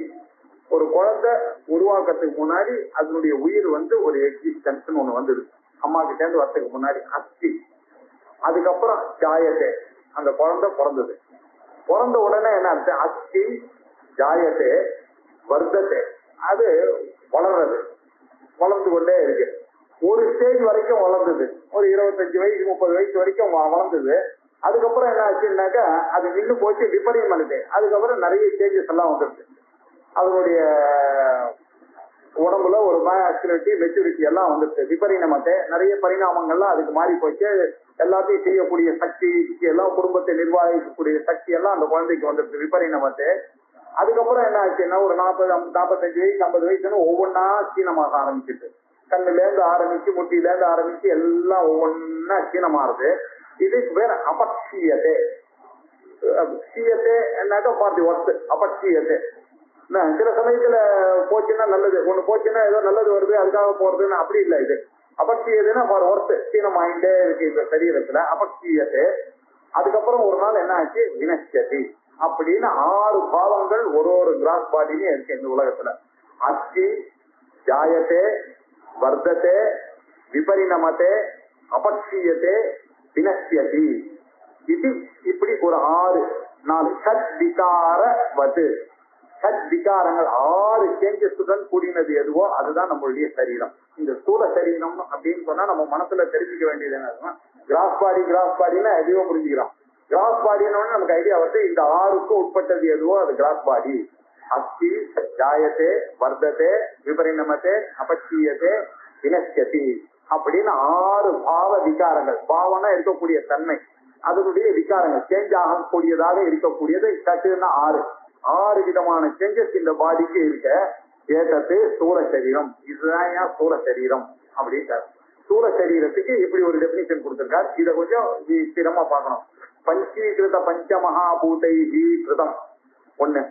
ஒரு குழந்தை உருவாக்கத்துக்கு முன்னாடி அதனுடைய உயிர் ஒரு எக்ஸிஸ்டன்ஸ் ஒண்ணு வந்தது. அம்மா கிட்ட இருந்து வரத்துக்கு முன்னாடி அஸ்தி. அதுக்கப்புறம் ஜாயத்தே, அந்த குழந்தை பிறந்தது. பிறந்த உடனே என்ன அர்த்தம்? அஸ்தி ஜாயத்தே வர்த்தத்தை, அது வளர்றது, வளர்ந்து கொண்டே இருக்கு. ஒரு ஸ்டேஜ் வரைக்கும் வளர்ந்தது, ஒரு 25 வயசு 30 வயசு வரைக்கும் வளர்ந்தது. அதுக்கப்புறம் என்ன ஆச்சுன்னாக்கா அது நின்று போச்சு, விபரீதம் ஆனது. அதுக்கப்புறம் நிறைய ஸ்டேஜஸ் எல்லாம் வந்துருக்கு. அதனுடைய உடம்புல ஒரு ஆக்டிவிட்டி மெச்சூரிட்டி எல்லாம் வந்துருக்கு. விபரீதமாட்டே நிறைய பரிணாமங்கள்லாம் அதுக்கு மாறி போச்சு. எல்லாத்தையும் செய்யக்கூடிய சக்தி எல்லாம், குடும்பத்தை நிர்வகிக்கக்கூடிய சக்தி எல்லாம் அந்த குழந்தைக்கு வந்துருக்கு விபரீதமாட்டே. அதுக்கப்புறம் என்ன ஆச்சுன்னா ஒரு 40 45 வயசு 50 வயசுன்னு ஒவ்வொன்னா சீனமாக ஆரம்பிச்சுட்டு, கண்ணுல இருந்து ஆரம்பிச்சு முட்டில இருந்து ஆரம்பிச்சு எல்லாம் ஒவ்வொன்னா சீனமாறுது. இதுக்கு பேர் அபக்ஷீயத்தை. என்னக்கா பார்ட்டி ஒர்த்து அபக்ஷீயத்தை. சில சமயத்துல போச்சுன்னா நல்லது, ஒண்ணு போச்சுன்னா ஏதோ நல்லது வருது அதுக்காக போறதுன்னு அப்படி இல்லை. இது அபக்ஷீயதுன்னா ஒர்த்து சீனமாயிட்டே இருக்கு இந்த சரீரத்துல, அபக்ஷீயத்தை. அதுக்கப்புறம் ஒரு நாள் என்ன ஆச்சு, வினஷ்யதி அப்படின்னு 6 பாவங்கள் ஒரு கிராஸ் பாடினே இருக்கு இந்த உலகத்துல. அஸ்தி ஜாயத்தே வர்த்தத்தை விபரிணமத்தே அபக்ஷீயத்தே வினஷ்யதி. இது இப்படி ஒரு 4 ஷட் விகாரவது. ஷட் விகாரங்கள் 6 சேஞ்சஸுடன் கூடினது எதுவோ அதுதான் நம்மளுடைய சரீரம். இந்த ஸ்தூல சரீரம் அப்படின்னு சொன்னா நம்ம மனசுல தெரிஞ்சுக்க வேண்டியது என்ன, கிராஸ் பாடினா எதையோ புரிஞ்சுக்கிறோம். கிராஸ் பாடினு நமக்கு ஐடியா வந்து இந்த 6க்கும் உட்பட்டது எதுவோ அது கிராஸ் பாடி. அஸ்தி ஜாயத்தே வர்த்ததே விபரிணமத்தே அபக்ஷீயத்தே வினஷ்யதி அப்படின்னு 6 பாவ விகாரங்கள். பாவனா இருக்கக்கூடிய தன்மை, அதனுடைய விகாரங்கள் சேஞ்ச் ஆகக்கூடியதாக இருக்கக்கூடியது சட்டுன்னா 6 விதமான சேஞ்சஸ் இந்த பாடிக்கு இருக்க. ஏதத்து ஸ்தூல சரீரம், இதுதான் ஏன் ஸ்தூல சரீரம் அப்படின்ட்டார். ஸ்தூல சரீரத்துக்கு இப்படி ஒரு டெபினிஷன் கொடுத்திருக்கார். இதை கொஞ்சம் ஸ்திரமா பார்க்கணும். பஞ்சீகிருத பஞ்சமகாபூதைஹி கிருதம் ஒண்ணு,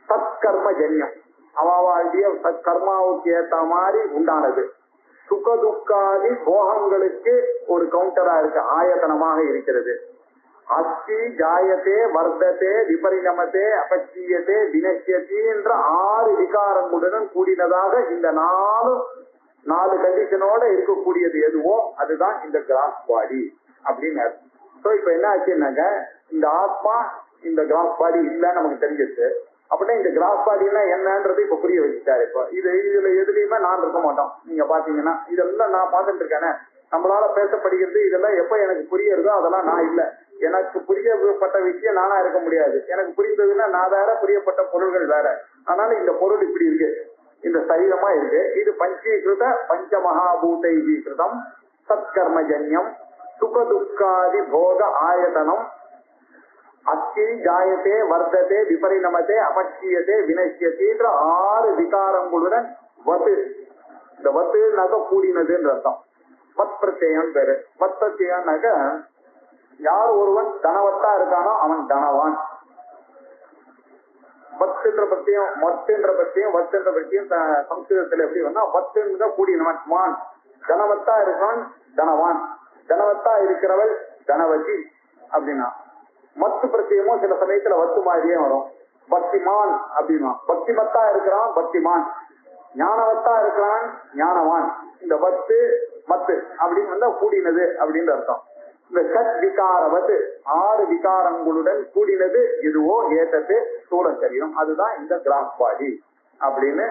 சத்கர்ம ஜன்யம் அவாவாழ்விய சத்கர்மாவுக்கு ஏத்த மாதிரி உண்டானது. சுகதுக்காதி போகங்களுக்கு ஒரு கவுண்டரா இருக்கு, ஆயத்தனமாக இருக்கிறது. அஸ்தி ஜாயத்தே வர்த்ததே விபரிணமத்தே அபக்ஷீயத்தே வினஷ்யதி என்ற 6 விகாரங்களுடன் கூடினதாக இந்த 4 கண்டிஷனோட இருக்கக்கூடியது எதுவோ அதுதான் இந்த கிராஸ் பாடி அப்படின்னு. சோ இப்ப என்ன ஆச்சுன்னாக்க இந்த ஆத்மா இந்த கிராஸ் பாடி இல்லைன்னு நமக்கு தெரிஞ்சிச்சு. அப்படின்னா இந்த கிராஸ் பாடினா என்னன்றது இப்ப புரிய வச்சுட்டாரு. இப்ப இதுல எதுலயுமே நான் இருக்க மாட்டோம். நீங்க பாத்தீங்கன்னா இதெல்லாம் நான் பார்த்துட்டு இருக்கேனே, நம்மளால பேசப்படுகிறது இதெல்லாம் எப்ப எனக்கு புரியுறதோ அதெல்லாம் நான் இல்லை. எனக்கு புரியப்பட்ட விஷயம் நானா இருக்க முடியாது. எனக்கு புரிந்ததுன்னா நான் வேற, புரியப்பட்ட பொருள்கள் வேற. அதனால இந்த பொருள் இப்படி இருக்கு, இந்த சரீரமா இருக்கு. இது பஞ்சீகிருத பஞ்சமகாபூதைஹி கிருதம் சத்கர்மஜன்யம் சுகதுக்காதி போக ஆயதனம் அஸ்தி ஜாயத்தே வர்த்ததே விபரிணமத்தே அபக்ஷீயத்தே வினஷ்யதி என்ற 6 விகாரங்களுடன் வத்து. இந்த வத்துனாக்க கூடினதுன்ற அர்த்தம். வத் பிரத்யம் பேரு. வத் பிரத்யம்னாக்க யார் ஒருவன் தனவத்தா இருக்கானோ அவன் தனவான். வத்துன்ற பத்தியம் மத்துன்ற பத்தியம் வத்துன்ற பத்தியம் சம்ஸ்கிருதத்துல எப்படி வந்தா வத்துன்ற கூடினவன் வான். தனவத்தா இருக்கான் தனவான், தனவத்தா இருக்கிறவள் தனவதி அப்படின்னா. மத்து பிரத்தியமும் சில சமயத்துல வத்து மாதிரியே வரும். பக்திமான் அப்படின்னா பக்திமத்தா இருக்கிறான் பக்திமான், ஞானவத்தா இருக்கிறான் ஞானவான். இந்த வத்து மத்து அப்படின்னு வந்தா கூடினது அப்படின்னு அர்த்தம். இந்த சத் விகாரவது 6 விகாரங்களுடன் கூடினது எதுவோ ஏதத்து ஸ்தூல சரீரம், அதுதான் இந்த கிராஸ் பாடி அப்படின்னு.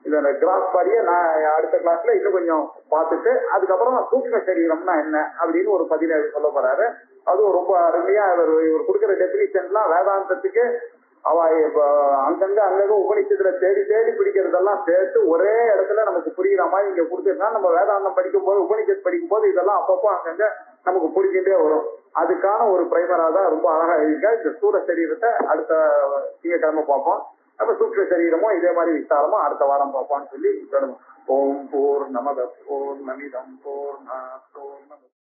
இந்த கிராஸ் பாடியை நான் அடுத்த கிளாஸ்ல இன்னும் கொஞ்சம் பார்த்துட்டு அதுக்கப்புறம் சூக்ஷ்ம சரீரம்னா என்ன அப்படின்னு ஒரு 17 சொல்ல போறாரு. அதுவும் ரொம்ப அருமையா இவர் கொடுக்குற டெபினிஷன்லாம் வேதாந்தத்துக்கு அவ அங்கங்க உபநிஷத்துல தேடி பிடிக்கிறதெல்லாம் சேர்த்து ஒரே இடத்துல நமக்கு புரியுற மாதிரி இங்க கொடுத்துருந்தா நம்ம வேதாந்தம் படிக்கும் போது உபநிஷத் படிக்கும் போது இதெல்லாம் அப்பப்போ அங்கங்க நமக்கு புரிஞ்சுட்டே வரும். அதுக்கான ஒரு பிரைமரா தான் ரொம்ப அழகா இருக்கா. இந்த ஸ்தூல சரீரத்தை அடுத்த திங்கட்கிழமை பார்ப்போம். அப்ப சூக்ஷ்ம சரீரமும் இதே மாதிரி விசாரமா அடுத்த வாரம் பார்ப்போம்னு சொல்லி தொடங்கும். ஓம் பூர்ணமத பூர்ணமிதம் பூர்ணாத் பூர்ணமுதச்யதே